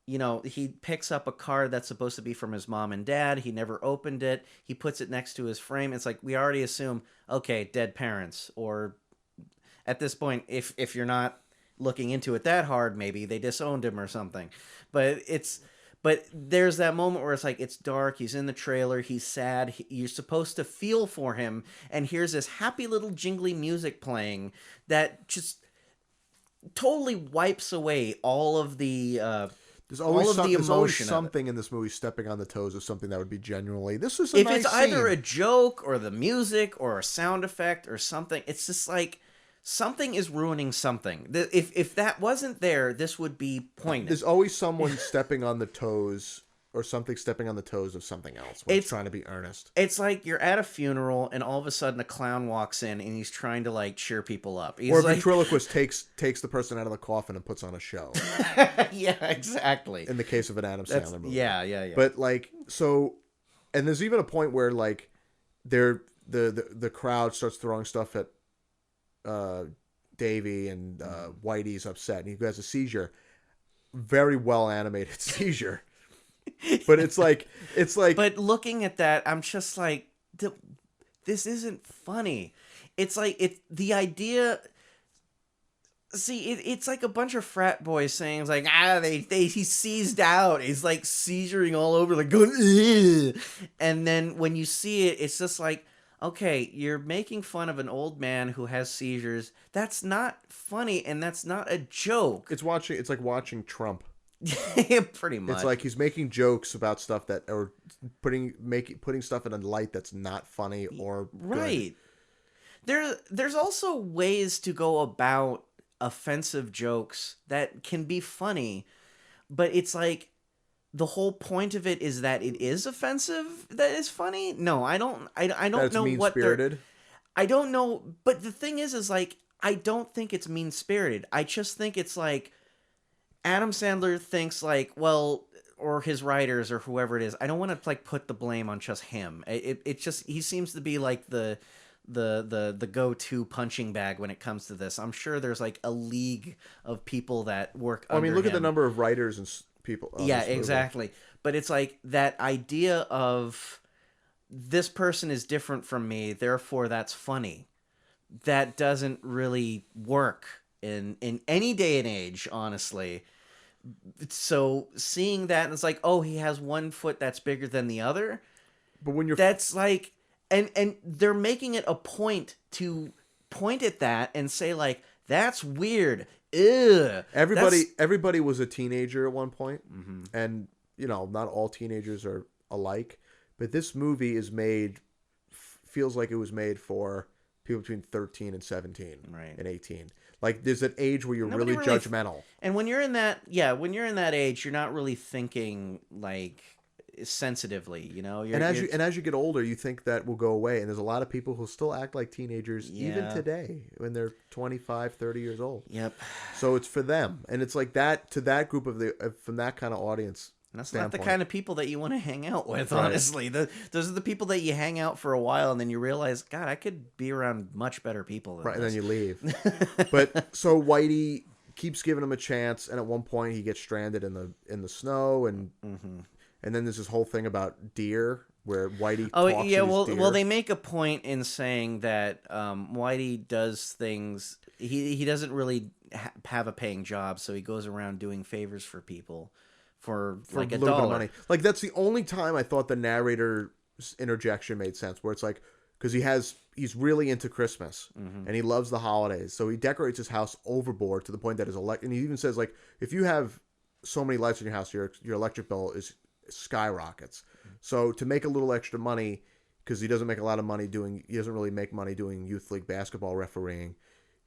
you know, he picks up a card that's supposed to be from his mom and dad. He never opened it. He puts it next to his frame. It's like we already assume, okay, dead parents, or at this point, if you're not looking into it that hard, maybe they disowned him or something. But there's that moment where it's like, it's dark, he's in the trailer, he's sad, you're supposed to feel for him, and here's this happy little jingly music playing that just totally wipes away all of the There's always something in this movie stepping on the toes of something that would be genuinely. This is a nice it's either scene. a joke or the music or a sound effect or something. It's just like something is ruining something. If that wasn't there, this would be poignant. There's always someone stepping on the toes or something stepping on the toes of something else when it's trying to be earnest. It's like you're at a funeral and all of a sudden a clown walks in and he's trying to like cheer people up. He's or a like... ventriloquist takes the person out of the coffin and puts on a show. Yeah, exactly. In the case of an Adam Sandler movie. Yeah. But like, so, and there's even a point where like the crowd starts throwing stuff at Davey, and Whitey's upset and he has a seizure. Very well animated seizure. But it's like but looking at that, I'm just like, this isn't funny. It's like the idea. See, it's like a bunch of frat boys saying, it's like, he seized out. He's like seizuring all over, like going, ugh. And then when you see it, it's just like, okay, you're making fun of an old man who has seizures. That's not funny, and that's not a joke. It's like watching Trump. Pretty much. It's like he's making jokes about stuff that, or putting stuff in a light that's not funny or right. There's also ways to go about offensive jokes that can be funny, but it's like the whole point of it is that it is offensive that is funny. No, I don't know what they're, I don't know, but the thing is like, I don't think it's mean-spirited. I just think it's like Adam Sandler thinks like, well, or his writers or whoever it is, I don't want to like put the blame on just him. It just, he seems to be like the go-to punching bag when it comes to this. I'm sure there's like a league of people that work under look at the him. number of writers and people. Yeah, exactly. But it's like that idea of this person is different from me, therefore that's funny. That doesn't really work in any day and age, honestly. So seeing that, and it's like, oh, he has one foot that's bigger than the other. But when you're, that's like, and they're making it a point to point at that and say like, that's weird. Ugh. Everybody was a teenager at one point, and not all teenagers are alike. But this movie is feels like it was made for people between 13 and 17, right, and 18. Like there's an age where you're really judgmental. And when you're in that, when you're in that age, you're not really thinking like sensitively, as you get older, you think that will go away, and there's a lot of people who still act like teenagers even today when they're 25, 30 years old. Yep. So it's for them, and it's like that to that group from that kind of audience. And that's not the kind of people that you want to hang out with, honestly. Those are the people that you hang out for a while, and then you realize, God, I could be around much better people than this. And then you leave. But so Whitey keeps giving him a chance, and at one point he gets stranded in the snow, and and then there's this whole thing about deer where Whitey talks to deer. Well, they make a point in saying that Whitey does things. He doesn't really have a paying job, so he goes around doing favors for people for like a little dollar. bit of money. Like that's the only time I thought the narrator's interjection made sense, where it's like, because he's really into Christmas and he loves the holidays, so he decorates his house overboard to the point that and he even says like, if you have so many lights in your house, your electric bill skyrockets. So to make a little extra money, because he doesn't make a lot of money he doesn't really make money doing youth league basketball refereeing,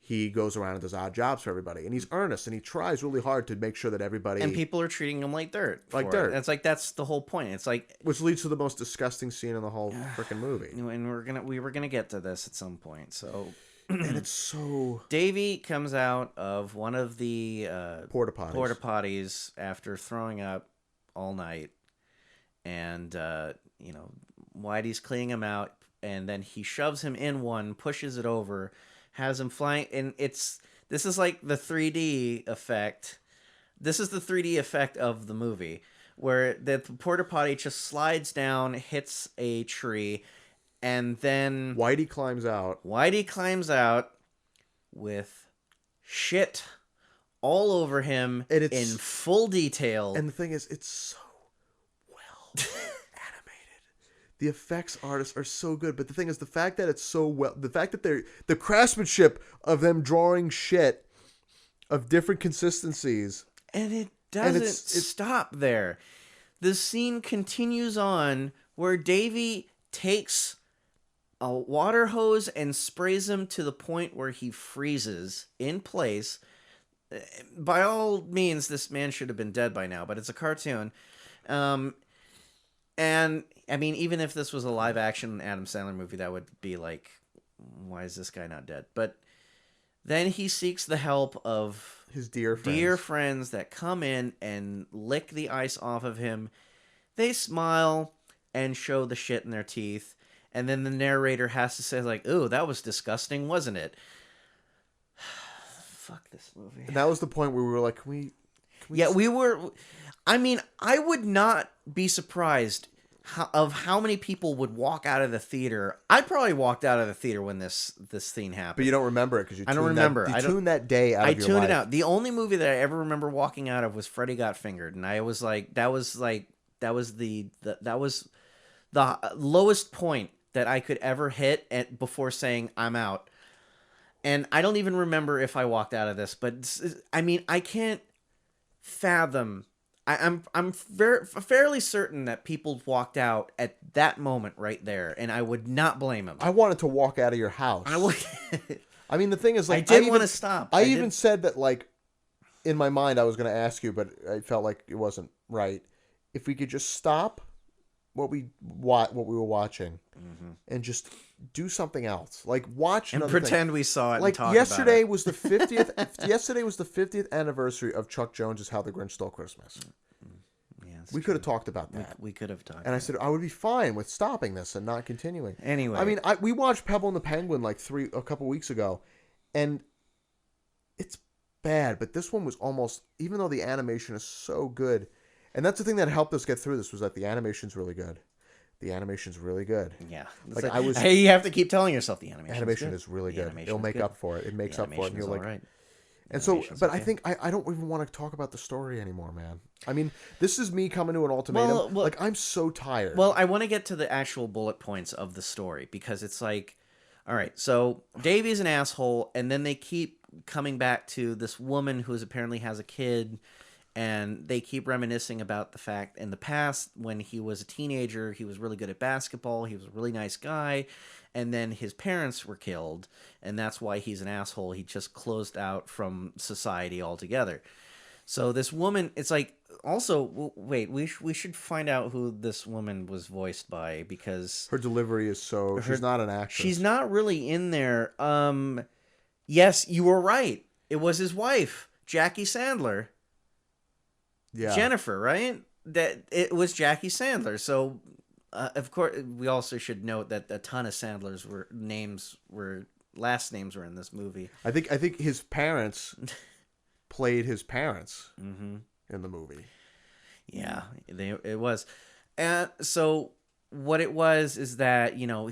he goes around and does odd jobs for everybody, and he's earnest and he tries really hard to make sure that everybody, and people are treating him like dirt. It's like, that's the whole point. It's like, which leads to the most disgusting scene in the whole freaking movie. And we were gonna get to this at some point. So and it's so, Davey comes out of one of the porta potties after throwing up all night, and Whitey's cleaning him out, and then he shoves him in one, pushes it over, has him flying, and this is like the 3D effect. This is the 3D effect of the movie, where the porta potty just slides down, hits a tree, and then Whitey climbs out with shit all over him, and it's in full detail. And the thing is, it's so well animated. The effects artists are so good, but the thing is, the fact that it's so well, the fact that the craftsmanship of them drawing shit of different consistencies, and it doesn't stop there. The scene continues on where Davey takes a water hose and sprays him to the point where he freezes in place. By all means, this man should have been dead by now, but it's a cartoon. And I mean, even if this was a live action Adam Sandler movie, that would be like, why is this guy not dead? But then he seeks the help of his dear friends that come in and lick the ice off of him. They smile and show the shit in their teeth. And then the narrator has to say like, ooh, that was disgusting, wasn't it? Fuck this movie. And that was the point where we were like, can we yeah, we were. I mean, I would not be surprised how many people would walk out of the theater. I probably walked out of the theater when this thing happened. But you don't remember it because you I don't remember. You tuned that day out of your life. I tuned it out. The only movie that I ever remember walking out of was Freddy Got Fingered, and I was like, that was the lowest point that I could ever hit before saying I'm out. And I don't even remember if I walked out of this, but I mean, I can't fathom. I'm fairly certain that people walked out at that moment right there, and I would not blame them. I wanted to walk out of your house. I mean, the thing is, like, I did want to stop. I even said that, like, in my mind, I was going to ask you, but I felt like it wasn't right. If we could just stop what we were watching and just do something else, like watch and another pretend thing. we saw it. Like, and talk yesterday about it. was the 50th. Yesterday was the 50th anniversary of Chuck Jones's How the Grinch Stole Christmas. Yeah, We could have talked about that. We could have talked. And I said I would be fine with stopping this and not continuing. Anyway, I mean, we watched Pebble and the Penguin like a couple weeks ago, and it's bad. But this one was almost, even though the animation is so good, and that's the thing that helped us get through this, was that the animation's really good. The animation's really good. Yeah, like Hey, you have to keep telling yourself the animation is really good. It'll make up for it. It makes up for it. And you're like, right. and so, but I think I don't even want to talk about the story anymore, man. I mean, this is me coming to an ultimatum. Well, like, I'm so tired. Well, I want to get to the actual bullet points of the story, because it's like, all right, so Davy's an asshole, and then they keep coming back to this woman who apparently has a kid, and they keep reminiscing about the fact in the past when he was a teenager, he was really good at basketball, he was a really nice guy, and then his parents were killed, and that's why he's an asshole. He just closed out from society altogether. So this woman, it's like, also, wait, we should find out who this woman was voiced by, because her delivery is she's not an actress. She's not really in there. Yes, you were right. It was his wife, Jackie Sandler. Yeah. Jennifer, right? That it was Jackie Sandler. So, of course, we also should note that a ton of Sandler's last names were in this movie. I think his parents played his parents in the movie. Yeah, it was. So what it was is that, you know,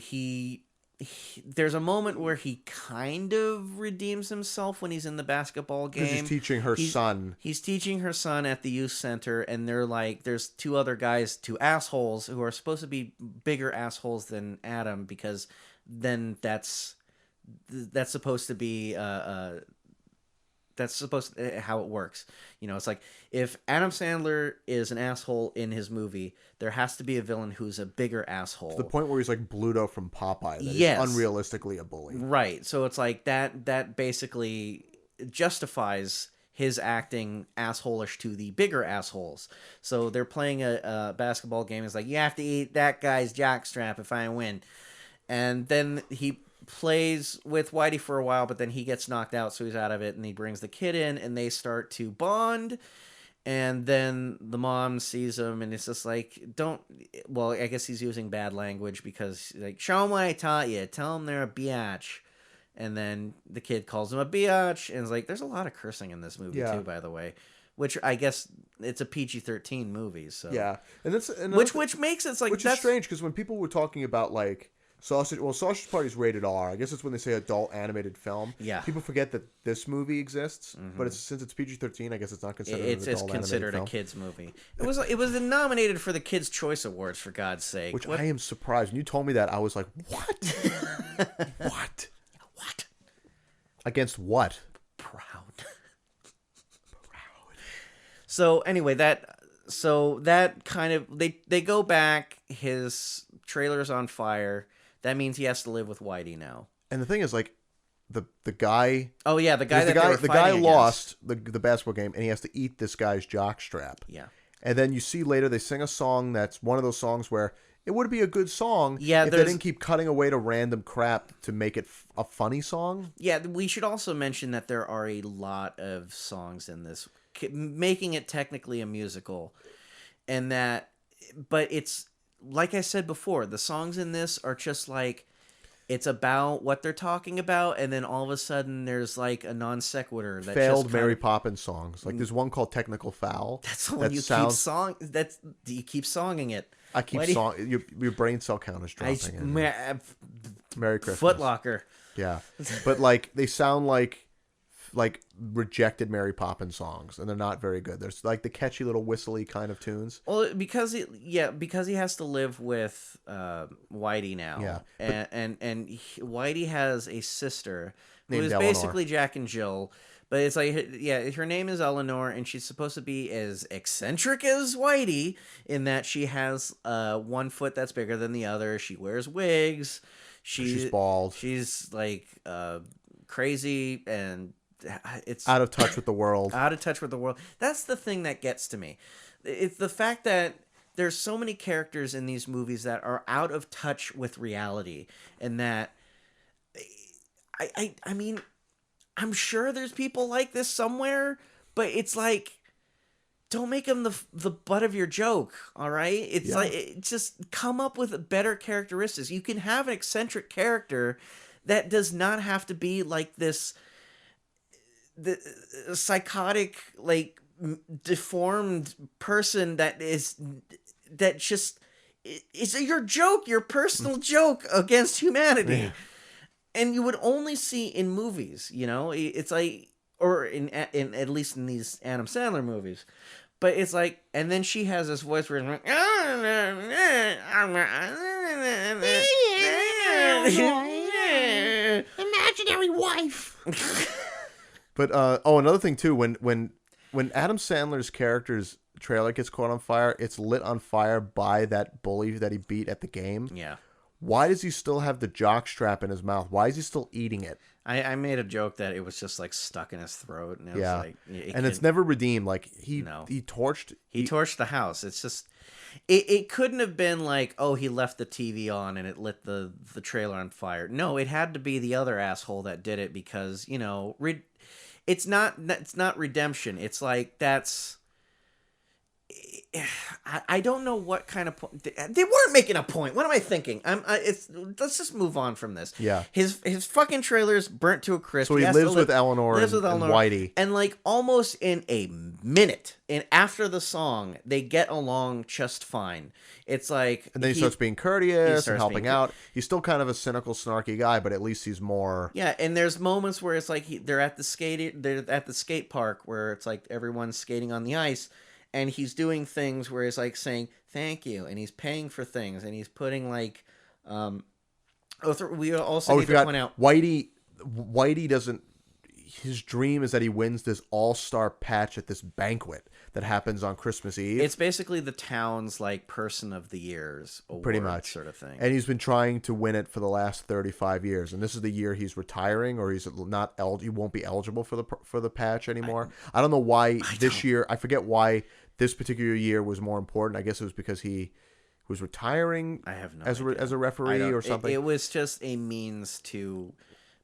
there's a moment where he kind of redeems himself when he's in the basketball game. He's teaching her son. He's teaching her son at the youth center, and they're like, there's two other guys, two assholes, who are supposed to be bigger assholes than Adam, because then that's supposed to be how it works. You know, it's like, if Adam Sandler is an asshole in his movie, there has to be a villain who's a bigger asshole. To the point where he's like Bluto from Popeye. That yes. He's unrealistically a bully. Right. So it's like that basically justifies his acting assholish to the bigger assholes. So they're playing a basketball game. It's like, you have to eat that guy's jockstrap if I win. And then he plays with Whitey for a while, but then he gets knocked out, so he's out of it, and he brings the kid in, and they start to bond. And then the mom sees him, and it's just like, I guess he's using bad language, because, like, show him what I taught you. Tell him they're a biatch. And then the kid calls him a biatch, and it's like, there's a lot of cursing in this movie, too, by the way. Which, I guess, it's a PG-13 movie, so. Yeah. And that's... Which makes it, like... Which is strange, because when people were talking about, like... Sausage Party's rated R. I guess it's when they say adult animated film. Yeah. People forget that this movie exists, but since it's PG-13, I guess it's not considered an adult animated film. It's considered a kids movie. It was nominated for the Kids' Choice Awards, for God's sake. Which I am surprised. When you told me that, I was like, what? What? What? Against what? Proud. So anyway, that kind of they go back. His trailer's on fire. That means he has to live with Whitey now. And the thing is, like, the guy. Oh yeah, the guy lost the basketball game, and he has to eat this guy's jockstrap. Yeah. And then you see later they sing a song that's one of those songs where it would be a good song if they didn't keep cutting away to random crap to make it a funny song. Yeah, we should also mention that there are a lot of songs in this, making it technically a musical, but it's, like I said before, the songs in this are just like, it's about what they're talking about, and then all of a sudden there's like a non sequitur. That Failed just Mary Poppins songs. Like there's one called Technical Foul. That's the one you keep songing it. I keep your brain cell count is dropping. Merry Christmas. Footlocker. Yeah, but like they sound like rejected Mary Poppins songs, and they're not very good. There's like the catchy little whistly kind of tunes. Well, because he has to live with Whitey now. Yeah, and Whitey has a sister who is Eleanor. basically Jack and Jill. But it's like, her name is Eleanor, and she's supposed to be as eccentric as Whitey in that she has one foot that's bigger than the other. She wears wigs. She's bald. She's like crazy, and it's out of touch with the world. Out of touch with the world. That's the thing that gets to me. It's the fact that there's so many characters in these movies that are out of touch with reality, and that I mean, I'm sure there's people like this somewhere, but it's like, don't make him the butt of your joke, all right? It's like, just come up with better characteristics. You can have an eccentric character that does not have to be like this the psychotic, like, deformed person that just is your joke, your personal joke against humanity. Yeah. And you would only see in movies, you know? It's like, or in at least in these Adam Sandler movies. But it's like, and then she has this voice where it's like, imaginary wife. But another thing too, when Adam Sandler's character's trailer gets caught on fire, it's lit on fire by that bully that he beat at the game. Yeah. Why does he still have the jock strap in his mouth? Why is he still eating it? I made a joke that it was just like stuck in his throat, and it was like, it's never redeemed. Like he torched the house. It's just it couldn't have been like, oh, he left the TV on and it lit the trailer on fire. No, it had to be the other asshole that did it, because it's not redemption. It's like, that's. I don't know what kind of point they weren't making a point. What am I thinking? Let's just move on from this. Yeah, his fucking trailer's burnt to a crisp. So he lives with Eleanor and Whitey, and like almost in a minute, and after the song, they get along just fine. It's like, and then he starts being courteous and helping out. He's still kind of a cynical, snarky guy, but at least he's more. Yeah, and there's moments where it's like they're at the skate park where it's like everyone's skating on the ice. And he's doing things where he's like saying thank you, and he's paying for things, and he's putting like, we also need to point out Whitey doesn't. His dream is that he wins this all-star patch at this banquet that happens on Christmas Eve. It's basically the town's like person of the year's award, pretty much sort of thing. And he's been trying to win it for the last 35 years, and this is the year he's retiring, or he's not he won't be eligible for the patch anymore. I don't know why this year. I forget why this particular year was more important. I guess it was because he was retiring. I have no as a referee or something. It was just a means to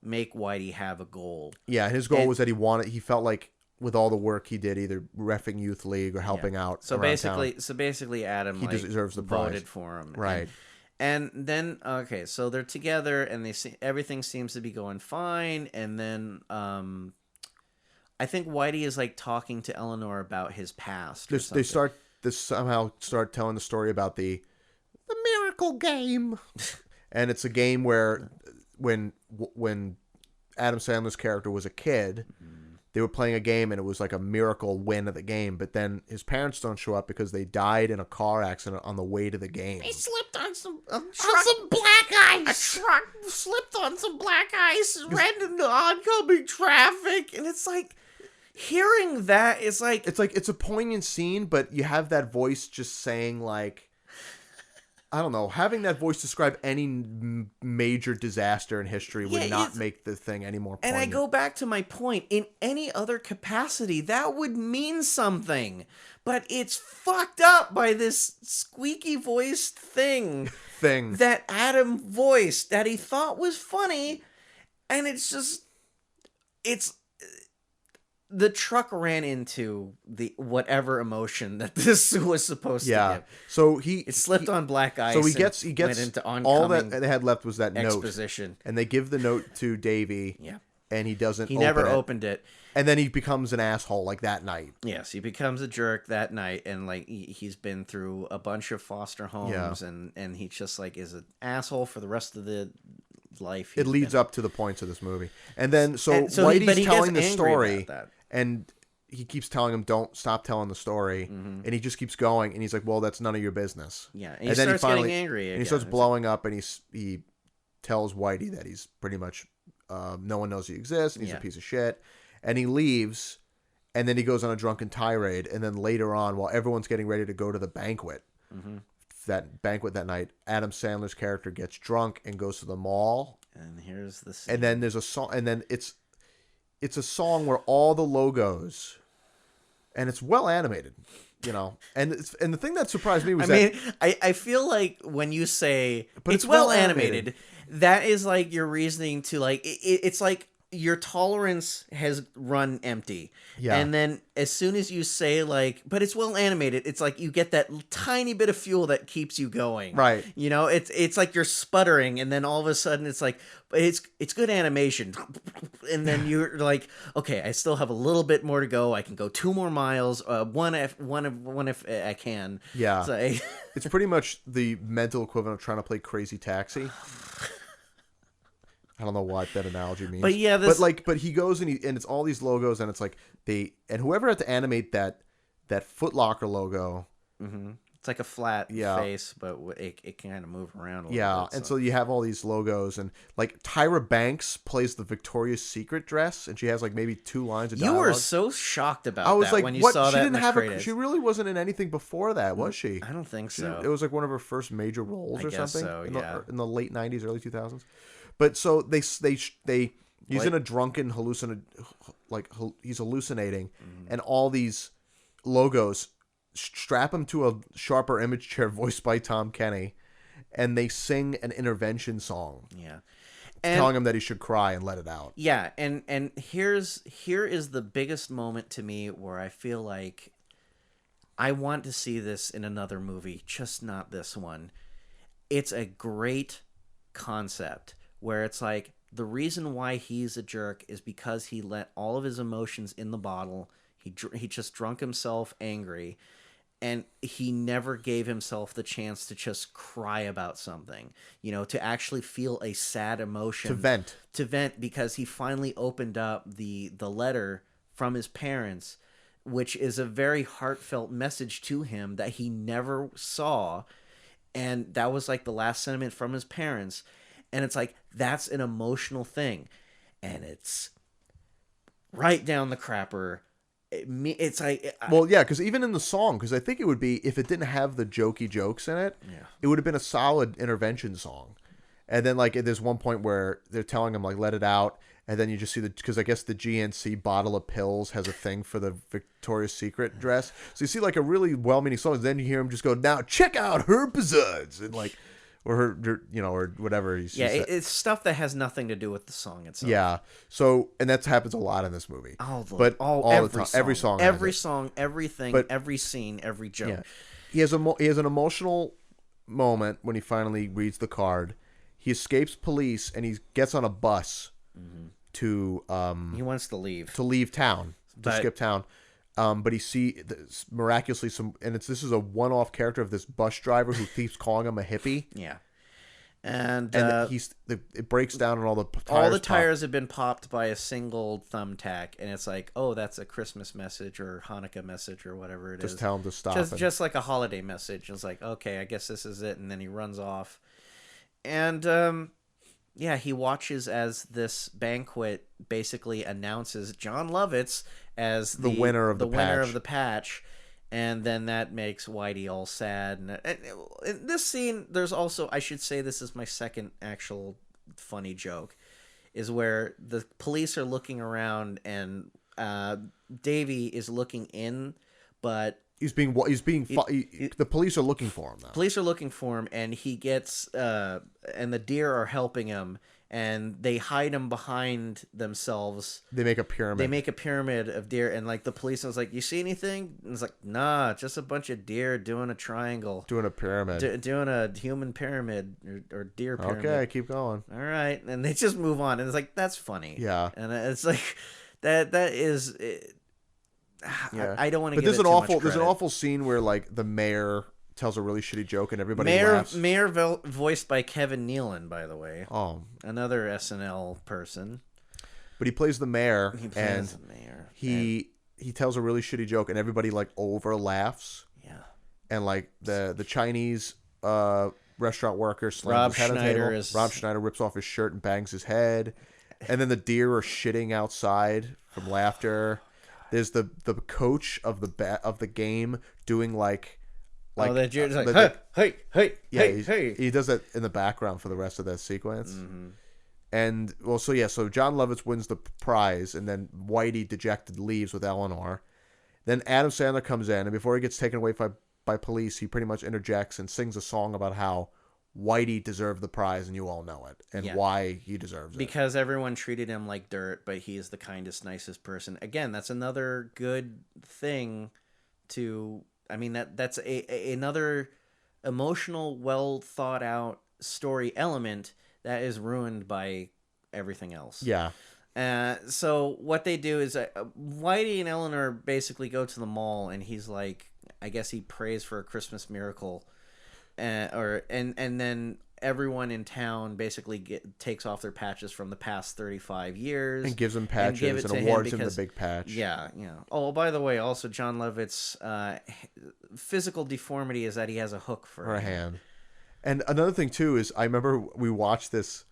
make Whitey have a goal. Yeah, his goal was that he felt like with all the work he did, either reffing youth league or helping out. So basically, Adam deserves the voted prize. for him, right? And then so they're together, and everything seems to be going fine. And then I think Whitey is like talking to Eleanor about his past. They somehow start telling the story about the miracle game, and it's a game where when Adam Sandler's character was a kid, they were playing a game, and it was like a miracle win of the game. But then his parents don't show up because they died in a car accident on the way to the game. They slipped on some black ice. A truck slipped on some black ice, ran into oncoming traffic, and it's like, hearing that is like, it's a poignant scene, but you have that voice just saying like, I don't know, having that voice describe any major disaster in history would not make the thing any more poignant. And I go back to my point, in any other capacity, that would mean something. But it's fucked up by this squeaky voiced thing that Adam voiced that he thought was funny. And it's just, the truck ran into the whatever emotion that this was supposed to give. So it slipped on black ice. So he gets went into all that they had left was that exposition. note, and they give the note to Davey. Yeah, and he doesn't. He never open it. opened it. And then he becomes an asshole like that night. Yes, he becomes a jerk that night, and like he's been through a bunch of foster homes, and he just like is an asshole for the rest of the life. It leads up to the points of this movie, and then Whitey's telling the story, and he keeps telling him, "Don't stop telling the story," and he just keeps going, and he's like, "Well, that's none of your business." Yeah, and then he starts getting angry, and he starts blowing up, and he tells Whitey that he's pretty much no one knows he exists, and he's a piece of shit. And he leaves, and then he goes on a drunken tirade. And then later on, while everyone's getting ready to go to the banquet, that night, Adam Sandler's character gets drunk and goes to the mall. And here's the scene. And then there's a song, and then it's a song where all the logos, and it's well animated, you know. And the thing that surprised me was I feel like when you say it's well animated, that is like your reasoning to like it's like your tolerance has run empty. Yeah. And then as soon as you say like, but it's well animated, it's like you get that tiny bit of fuel that keeps you going. Right. You know, it's like you're sputtering, and then all of a sudden it's like, but it's good animation. And then you're like, okay, I still have a little bit more to go. I can go 2 more miles. One if I can. Yeah. So it's pretty much the mental equivalent of trying to play Crazy Taxi. I don't know what that analogy means. But yeah, but he goes and it's all these logos, and it's like and whoever had to animate that Foot Locker logo. Mm-hmm. It's like a flat face, but it can kind of move around a little bit. And so you have all these logos, and like Tyra Banks plays the Victoria's Secret dress, and she has like maybe 2 lines of dialogue. You were so shocked about I was that like, when you what? saw She that didn't in the have credits. she really wasn't in anything before that, was she? I don't think so. It was like one of her first major roles or something. So, in the late 90s, early 2000s. But so he's in a drunken he's hallucinating, and all these logos strap him to a sharper image chair voiced by Tom Kenny, and they sing an intervention song. Yeah. Telling him that he should cry and let it out. Yeah, and here is the biggest moment to me where I feel like I want to see this in another movie, just not this one. It's a great concept where it's like the reason why he's a jerk is because he let all of his emotions in the bottle. He just drunk himself angry, and he never gave himself the chance to just cry about something, you know, to actually feel a sad emotion, to vent, because he finally opened up the letter from his parents, which is a very heartfelt message to him that he never saw, and that was like the last sentiment from his parents. And it's like, that's an emotional thing. And it's right down the crapper. It's like... Well, yeah, because even in the song, because I think it would be, if it didn't have the jokey jokes in it, it would have been a solid intervention song. And then, like, there's one point where they're telling him, like, let it out. And then you just see because I guess the GNC bottle of pills has a thing for the Victoria's Secret dress. So you see, like, a really well-meaning song. And then you hear him just go, now check out her bizarres. And, like... Or her, you know, or whatever. It's stuff that has nothing to do with the song itself. Yeah. So, and that happens a lot in this movie. All the time, every song, everything, every scene, every joke. Yeah. He has an emotional moment when he finally reads the card. He escapes police and he gets on a bus to. He wants to leave. To leave town. To skip town. But he miraculously this is a one-off character of this bus driver who keeps calling him a hippie. Yeah, and it breaks down and all the tires have been popped by a single thumbtack, and it's like, oh, that's a Christmas message or Hanukkah message or whatever it is. Just tell him to stop. Just like a holiday message. It's like, okay, I guess this is it, and then he runs off, and yeah, he watches as this banquet basically announces John Lovitz as the winner of the patch, and then that makes Whitey all sad. And in this scene, there's also, I should say, this is my second actual funny joke, is where the police are looking around and Davey is looking in, but the police are looking for him though. Police are looking for him, and he gets and the deer are helping him, and they hide them behind themselves. They make a pyramid. They make a pyramid of deer, and like the police was like, "You see anything?" And it's like, "Nah, just a bunch of deer doing a triangle, doing a pyramid, doing a human pyramid or deer pyramid." Okay, keep going. All right, and they just move on, and it's like that's funny. Yeah, and it's like that is. Yeah. I don't want to. But give there's it an too awful much there's an credit. awful scene where like the mayor tells a really shitty joke and everybody laughs. Mayor voiced by Kevin Nealon, by the way. Oh, another SNL person. But he plays the mayor. He plays the mayor. He tells a really shitty joke and everybody like over laughs. Yeah. And like the Chinese restaurant worker slams Rob his head on the Schneider table. is- Rob Schneider rips off his shirt and bangs his head. And then the deer are shitting outside from laughter. There's the coach of the game doing like that deer's like, yeah, hey. he does that in the background for the rest of that sequence. Mm-hmm. And well, so John Lovitz wins the prize, and then Whitey dejected leaves with Eleanor. Then Adam Sandler comes in, and before he gets taken away by police, he pretty much interjects and sings a song about how Whitey deserved the prize, and you all know it, and why he deserves it. Because everyone treated him like dirt, but he is the kindest, nicest person. Again, that's another good thing to. I mean, that's another emotional, well thought out story element that is ruined by everything else. Yeah. So what they do is Whitey and Eleanor basically go to the mall, and he's like, I guess he prays for a Christmas miracle, and then everyone in town basically takes off their patches from the past 35 years and gives him patches and awards him the big patch. Yeah. Oh, by the way, also John Lovitz's physical deformity is that he has a hook for a hand. And another thing too is I remember we watched this,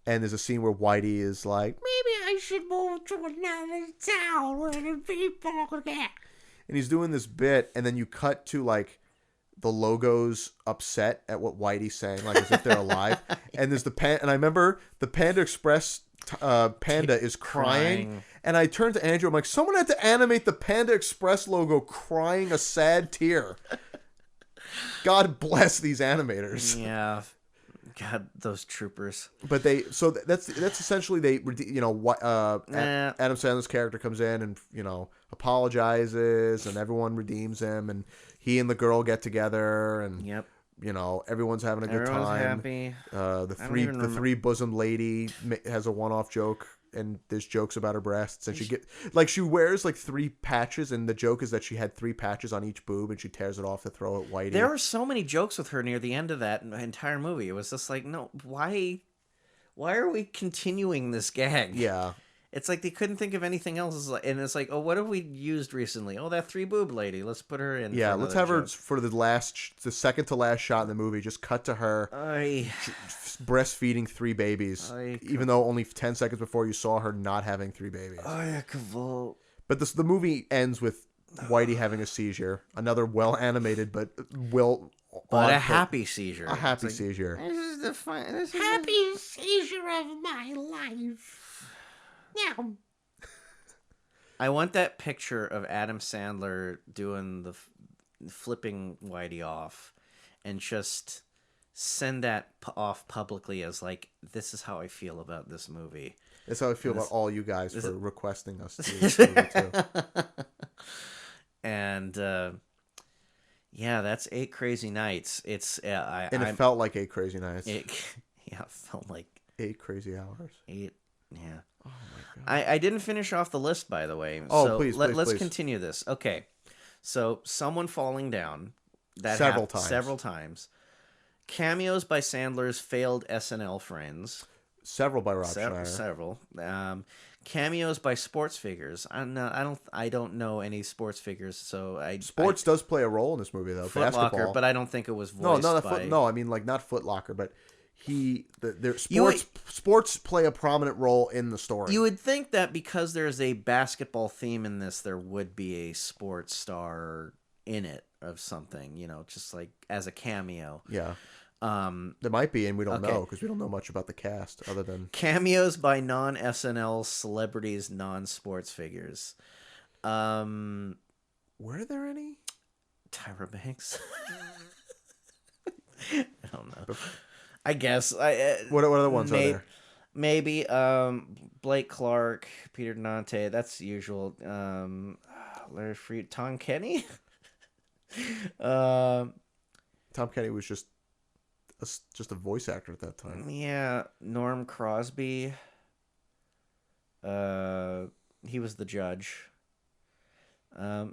and there's a scene where Whitey is like, maybe I should move to another town where the people are there. And he's doing this bit, and then you cut to like the logo's upset at what Whitey's saying, like as if they're alive. And there's and I remember the Panda Express panda is crying. And I turned to Andrew, I'm like, someone had to animate the Panda Express logo crying a sad tear. God bless these animators. Yeah. God, those troopers. But that's essentially Adam Sandler's character comes in and apologizes, and everyone redeems him, and he and the girl get together, and everyone's having a good time. Happy. The three bosom lady has a one-off joke, and there's jokes about her breasts, and she wears like 3 patches, and the joke is that she had 3 patches on each boob, and she tears it off to throw at Whitey. There were so many jokes with her near the end of that entire movie. It was just like, no, why are we continuing this gag? Yeah. It's like they couldn't think of anything else, and it's like, oh, what have we used recently? Oh, that 3 boob lady. Let's put her in. Yeah, let's have her for the second to last shot in the movie. Just cut to her breastfeeding 3 babies, even though only 10 seconds before you saw her not having 3 babies. But the movie ends with Whitey having a seizure, another well animated but a happy seizure. A happy seizure. This is the happy seizure of my life. Yeah. I want that picture of Adam Sandler doing the flipping Whitey off, and just send that off publicly as like, this is how I feel about this movie. That's how I feel about all you guys for requesting us to do this movie too. And that's 8 Crazy Nights. It's it felt like 8 Crazy Nights. It felt like 8 crazy hours. 8. Yeah. Oh my God. I didn't finish off the list, by the way. Oh, so please, let's please. continue this. Okay. So someone falling down. That several times. Cameos by Sandler's failed SNL friends. Several by Rob Schneider. Several. Cameos by sports figures. I don't know any sports figures, so Sports does play a role in this movie though. Foot Basketball. Locker, but I don't think it was voiced by... No, I mean like not Foot Locker, but sports play a prominent role in the story. You would think that because there's a basketball theme in this, there would be a sports star in it of something, just like as a cameo. Yeah. There might be, and we don't know because we don't know much about the cast other than cameos by non-SNL celebrities, non-sports figures. Were there any? Tyra Banks. I don't know. I guess. What other ones are there? Maybe Blake Clark, Peter Dante. That's usual. Larry Freed, Tom Kenny. Tom Kenny was just a voice actor at that time. Yeah, Norm Crosby. He was the judge. Yeah,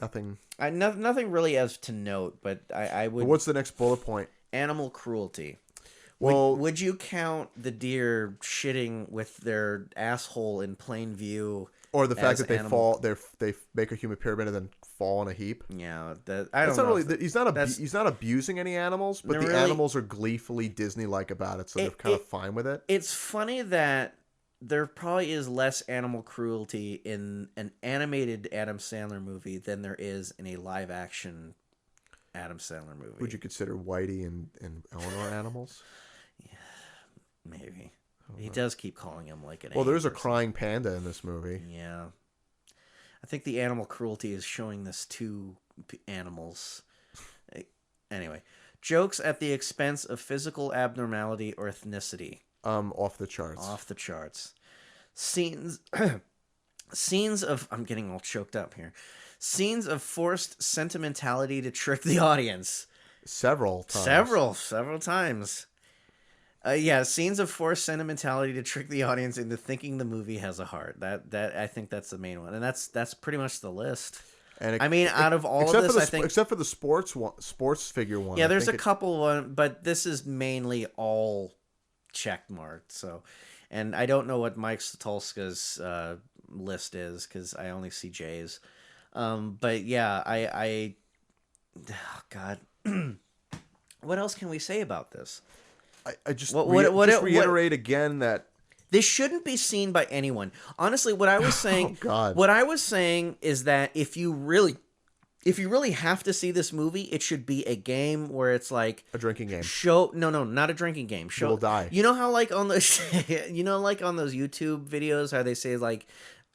nothing really as to note, but I would. But what's the next bullet point? Animal cruelty. Well, would you count the deer shitting with their asshole in plain view, or the fact that they animal... they make a human pyramid and then fall in a heap? Yeah, I don't know. He's not abusing any animals, but the animals are gleefully Disney-like about it, so they're kind of fine with it. It's funny that there probably is less animal cruelty in an animated Adam Sandler movie than there is in a live-action Adam Sandler movie. Would you consider Whitey and Eleanor animals? Yeah, maybe. He does keep calling him like an. Well, there's a crying panda in this movie. Yeah, I think the animal cruelty is showing this to animals. Anyway, jokes at the expense of physical abnormality or ethnicity. Off the charts. Off the charts. Scenes of... I'm getting all choked up here. Scenes of forced sentimentality to trick the audience. Several times. Several times. Yeah, scenes of forced sentimentality to trick the audience into thinking the movie has a heart. That I think that's the main one, and that's pretty much the list. And out of all of this, I think except for the sports figure one. Yeah, there's a couple one, but this is mainly all check marked. So, and I don't know what Mike Stolska's list is because I only see Jay's. But yeah, oh God, what else can we say about this? I just reiterate again that this shouldn't be seen by anyone. Honestly, what I was saying, what I was saying is that if you really have to see this movie, it should be a game where it's like a drinking game. No, not a drinking game. You'll die. You know how like on those, like on those YouTube videos, how they say like,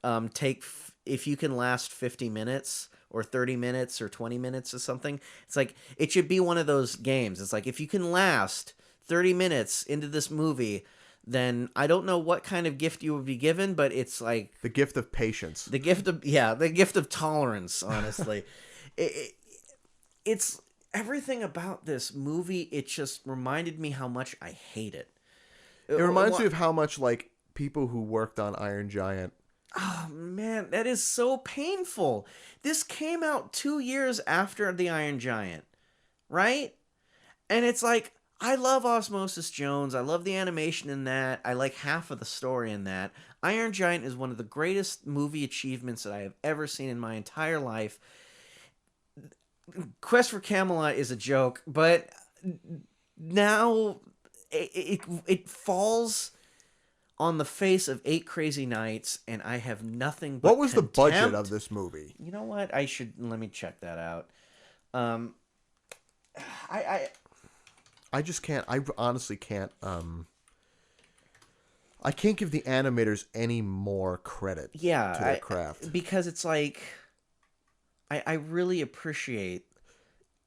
if you can last 50 minutes or 30 minutes or 20 minutes or something. It's like it should be one of those games. It's like if you can last 30 minutes into this movie, then I don't know what kind of gift you would be given, but it's like the gift of patience. The gift of tolerance, honestly. It's everything about this movie. It just reminded me how much I hate it. It reminds me of how much like people who worked on Iron Giant. Oh man, that is so painful. This came out 2 years after the Iron Giant, right? And it's like, I love Osmosis Jones. I love the animation in that. I like half of the story in that. Iron Giant is one of the greatest movie achievements that I have ever seen in my entire life. Quest for Camelot is a joke, but now it falls on the face of 8 Crazy Nights, and I have nothing but What was contempt. the budget of this movie? You know what? Let me check that out. I just can't. I honestly can't. I can't give the animators any more credit. To their craft, because it's like I really appreciate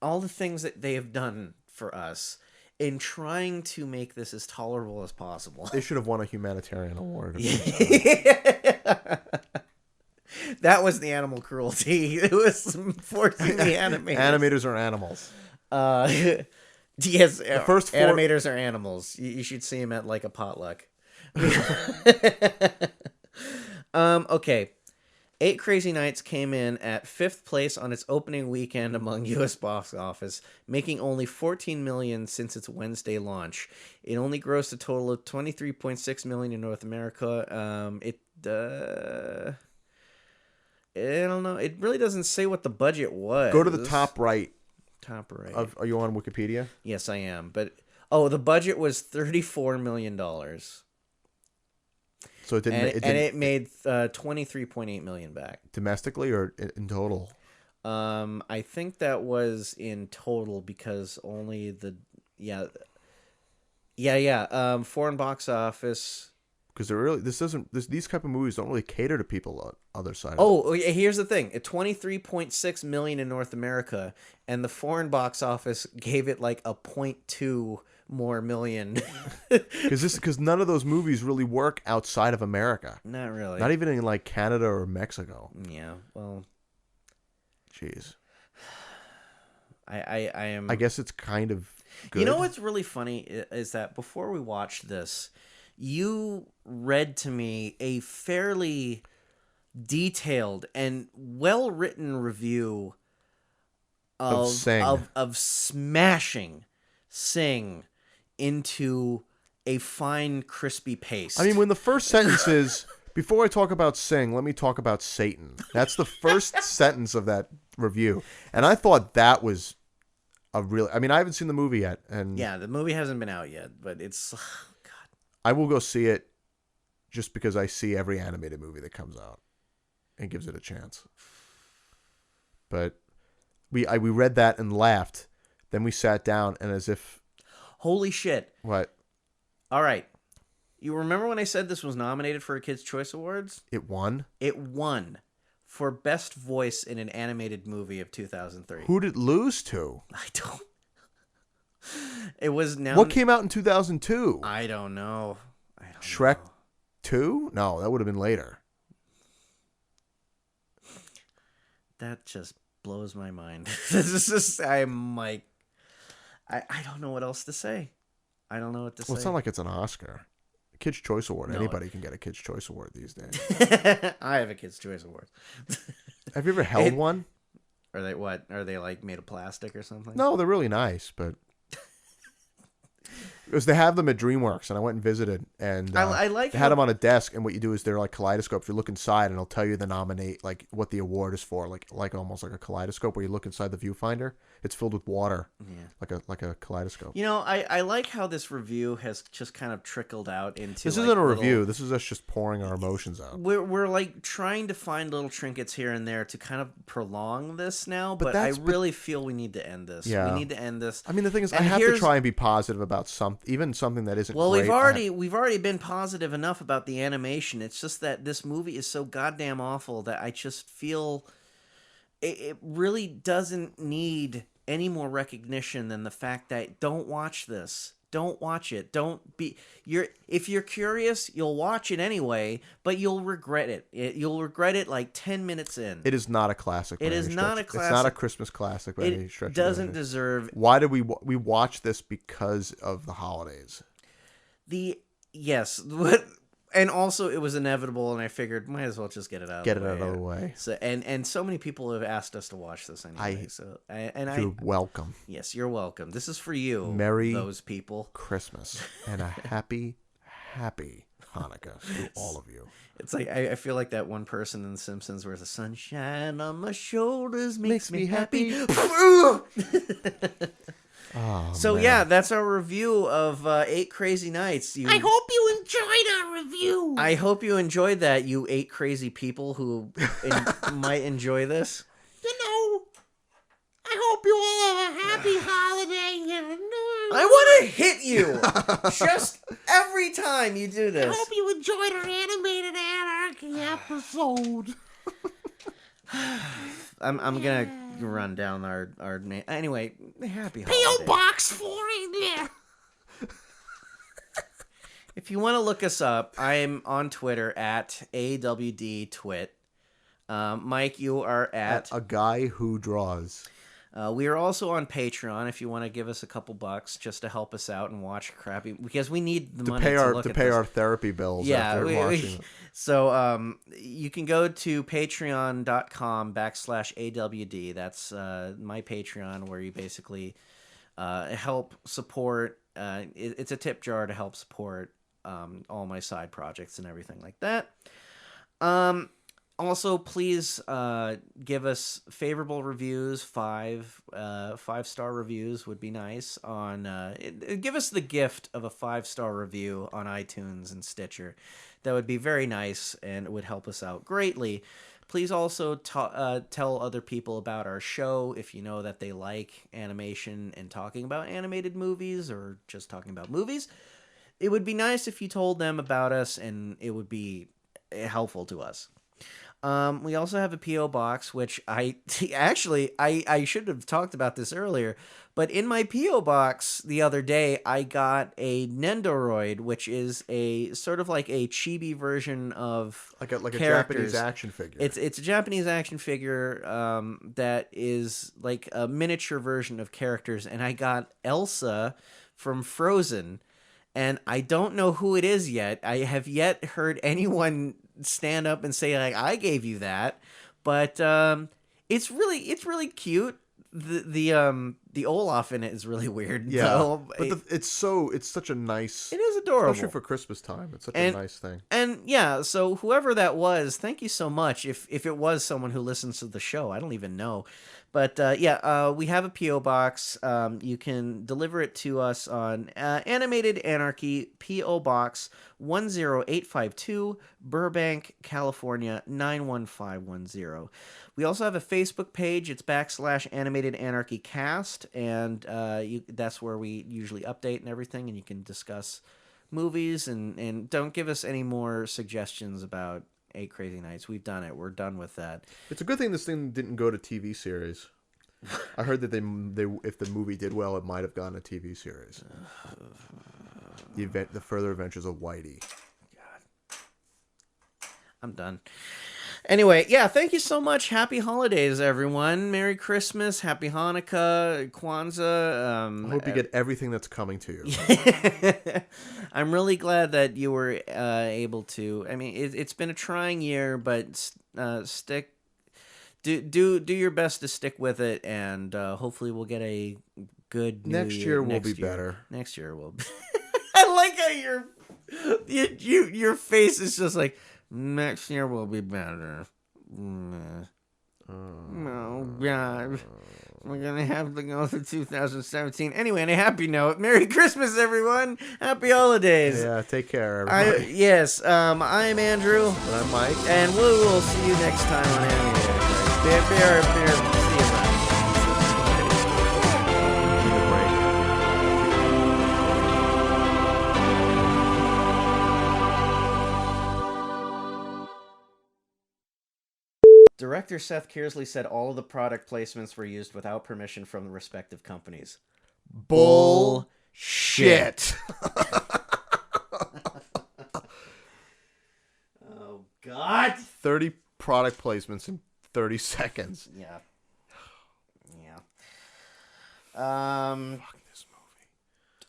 all the things that they have done for us in trying to make this as tolerable as possible. They should have won a humanitarian award. That was the animal cruelty. It was forcing the animators. Animators are animals. Yes, the first animators are animals. You should see them at like a potluck. Okay. 8 Crazy Nights came in at 5th place on its opening weekend among U.S. box office, making only $14 million since its Wednesday launch. It only grossed a total of $23.6 million in North America. I don't know. It really doesn't say what the budget was. Go to the top right. Top right. Are you on Wikipedia? Yes, I am. But the budget was $34 million. So it didn't. And it made $23.8 million back domestically or in total. I think that was in total because only foreign box office. Because these type of movies don't really cater to people on the other side. Oh, here's the thing: at $23.6 million in North America, and the foreign box office gave it like a 0.2 more million. Because none of those movies really work outside of America. Not really. Not even in like Canada or Mexico. Yeah. Well. Jeez. I am. I guess it's kind of good. You know what's really funny is that before we watched this, you read to me a fairly detailed and well-written review of smashing Sing into a fine, crispy paste. I mean, when the first sentence is, before I talk about Sing, let me talk about Satan. That's the first sentence of that review. And I thought that was a really... I mean, I haven't seen the movie yet. And yeah, the movie hasn't been out yet, but it's... Oh, God. I will go see it just because I see every animated movie that comes out and gives it a chance. But we read that and laughed. Then we sat down and as if... Holy shit. What? All right. You remember when I said this was nominated for a Kids' Choice Awards? It won? It won for Best Voice in an Animated Movie of 2003. Who did it lose to? I don't... It was now... What came out in 2002? I don't know. Shrek 2? No, that would have been later. That just blows my mind. This is just... I'm like... I don't know what else to say. I don't know what to say. Well, it's not like it's an Oscar. A Kids' Choice Award. No. Anybody can get a Kids' Choice Award these days. I have a Kids' Choice Award. Have you ever held one? Are they what? Are they like made of plastic or something? No, they're really nice, but... Because they have them at DreamWorks, and I went and visited, and I like they had them on a desk, and what you do is they're like kaleidoscopes. You look inside, and it'll tell you the nominate, like what the award is for, like almost like a kaleidoscope where you look inside the viewfinder. It's filled with water, like a kaleidoscope. You know, I like how this review has just kind of trickled out into. This isn't a review. This is us just pouring our emotions out. We're like trying to find little trinkets here and there to kind of prolong this now, but I really feel we need to end this. Yeah. We need to end this. I mean, the thing is, And I have to try and be positive about even something that isn't. Well, great. we've already been positive enough about the animation. It's just that this movie is so goddamn awful that I just feel it really doesn't need any more recognition than the fact that don't watch this. Don't watch it. If you're curious, you'll watch it anyway, but you'll regret it. You'll regret it like 10 minutes in. It is not a classic. It is not a classic. It's not a Christmas classic by any stretch. It doesn't deserve. Why did we watch this? Because of the holidays. Yes, and also it was inevitable, and I figured might as well just get it out. Get it out of the way. So and so many people have asked us to watch this anyway. You're welcome. Yes, you're welcome. This is for you. Merry those people. Christmas and a happy Hanukkah to all of you. It's like I feel like that one person in The Simpsons where the sunshine on my shoulders makes me happy. Oh, so man. yeah, that's our review of 8 Crazy Nights. I hope you enjoyed our review. I hope you enjoyed that, you 8 crazy people who might enjoy this. You know, I hope you all have a happy holiday. I want to hit you just every time you do this. I hope you enjoyed our animated Anarchy episode. I'm gonna run down our anyway. Happy P.O. holiday. Box 4 in there. If you want to look us up, I'm on Twitter at AWDTwit. Mike, you are at a guy who draws. We are also on Patreon if you want to give us a couple bucks just to help us out and watch crappy, because we need the money to pay our therapy bills. Yeah, after watching it. So you can go to patreon.com/AWD. That's my Patreon, where you basically help support. It's a tip jar to help support all my side projects and everything like that. Also, please give us favorable reviews. 5-star reviews would be nice. Give us the gift of a 5-star review on iTunes and Stitcher. That would be very nice, and it would help us out greatly. Please also tell other people about our show if you know that they like animation and talking about animated movies or just talking about movies. It would be nice if you told them about us, and it would be helpful to us. We also have a P.O. box, which I should have talked about this earlier, but in my P.O. box the other day, I got a Nendoroid, which is a sort of like a chibi version of like a characters. Japanese action figure. It's a Japanese action figure that is like a miniature version of characters, and I got Elsa from Frozen. And I don't know who it is yet. I have yet heard anyone stand up and say like I gave you that, but it's really cute. The Olaf in it is really weird. Yeah, though. but it's such a nice. It is adorable, especially for Christmas time. It's such a nice thing. And yeah, so whoever that was, thank you so much. If it was someone who listens to the show, I don't even know. But we have a P.O. box. You can deliver it to us on Animated Anarchy, P.O. Box 10852, Burbank, California 91510. We also have a Facebook page. It's /Animated Anarchy Cast, and that's where we usually update and everything, and you can discuss movies, and don't give us any more suggestions about 8 Crazy Nights. We've done it. We're done with that. It's a good thing this thing didn't go to TV series. I heard that they if the movie did well, it might have gone to TV series. The Further Adventures of Whitey. God, I'm done. Anyway, yeah, thank you so much. Happy holidays, everyone. Merry Christmas, Happy Hanukkah, Kwanzaa. I hope you get everything that's coming to you. I'm really glad that you were able to. I mean, it's been a trying year, but do your best to stick with it, and hopefully we'll get a good new next year will be better. Next year will be. I like how your face is just like, next year will be better. Oh, God. We're going to have to go through 2017. Anyway, on a happy note, Merry Christmas, everyone. Happy holidays. Yeah, take care, everybody. Yes, I'm Andrew. And I'm Mike. And we will see you next time on Animated. See you, bye. Director Seth Kearsley said all of the product placements were used without permission from the respective companies. Bullshit. Oh, God. 30 product placements in 30 seconds. Yeah. Fuck this movie.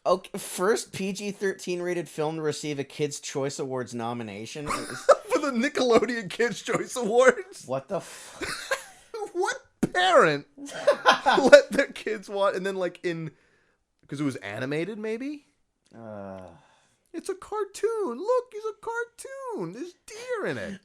Okay, first PG-13 rated film to receive a Kids' Choice Awards nomination. For the Nickelodeon Kids' Choice Awards? What the fuck? What parent let their kids watch, and then because it was animated, maybe? It's a cartoon. Look, he's a cartoon. There's deer in it.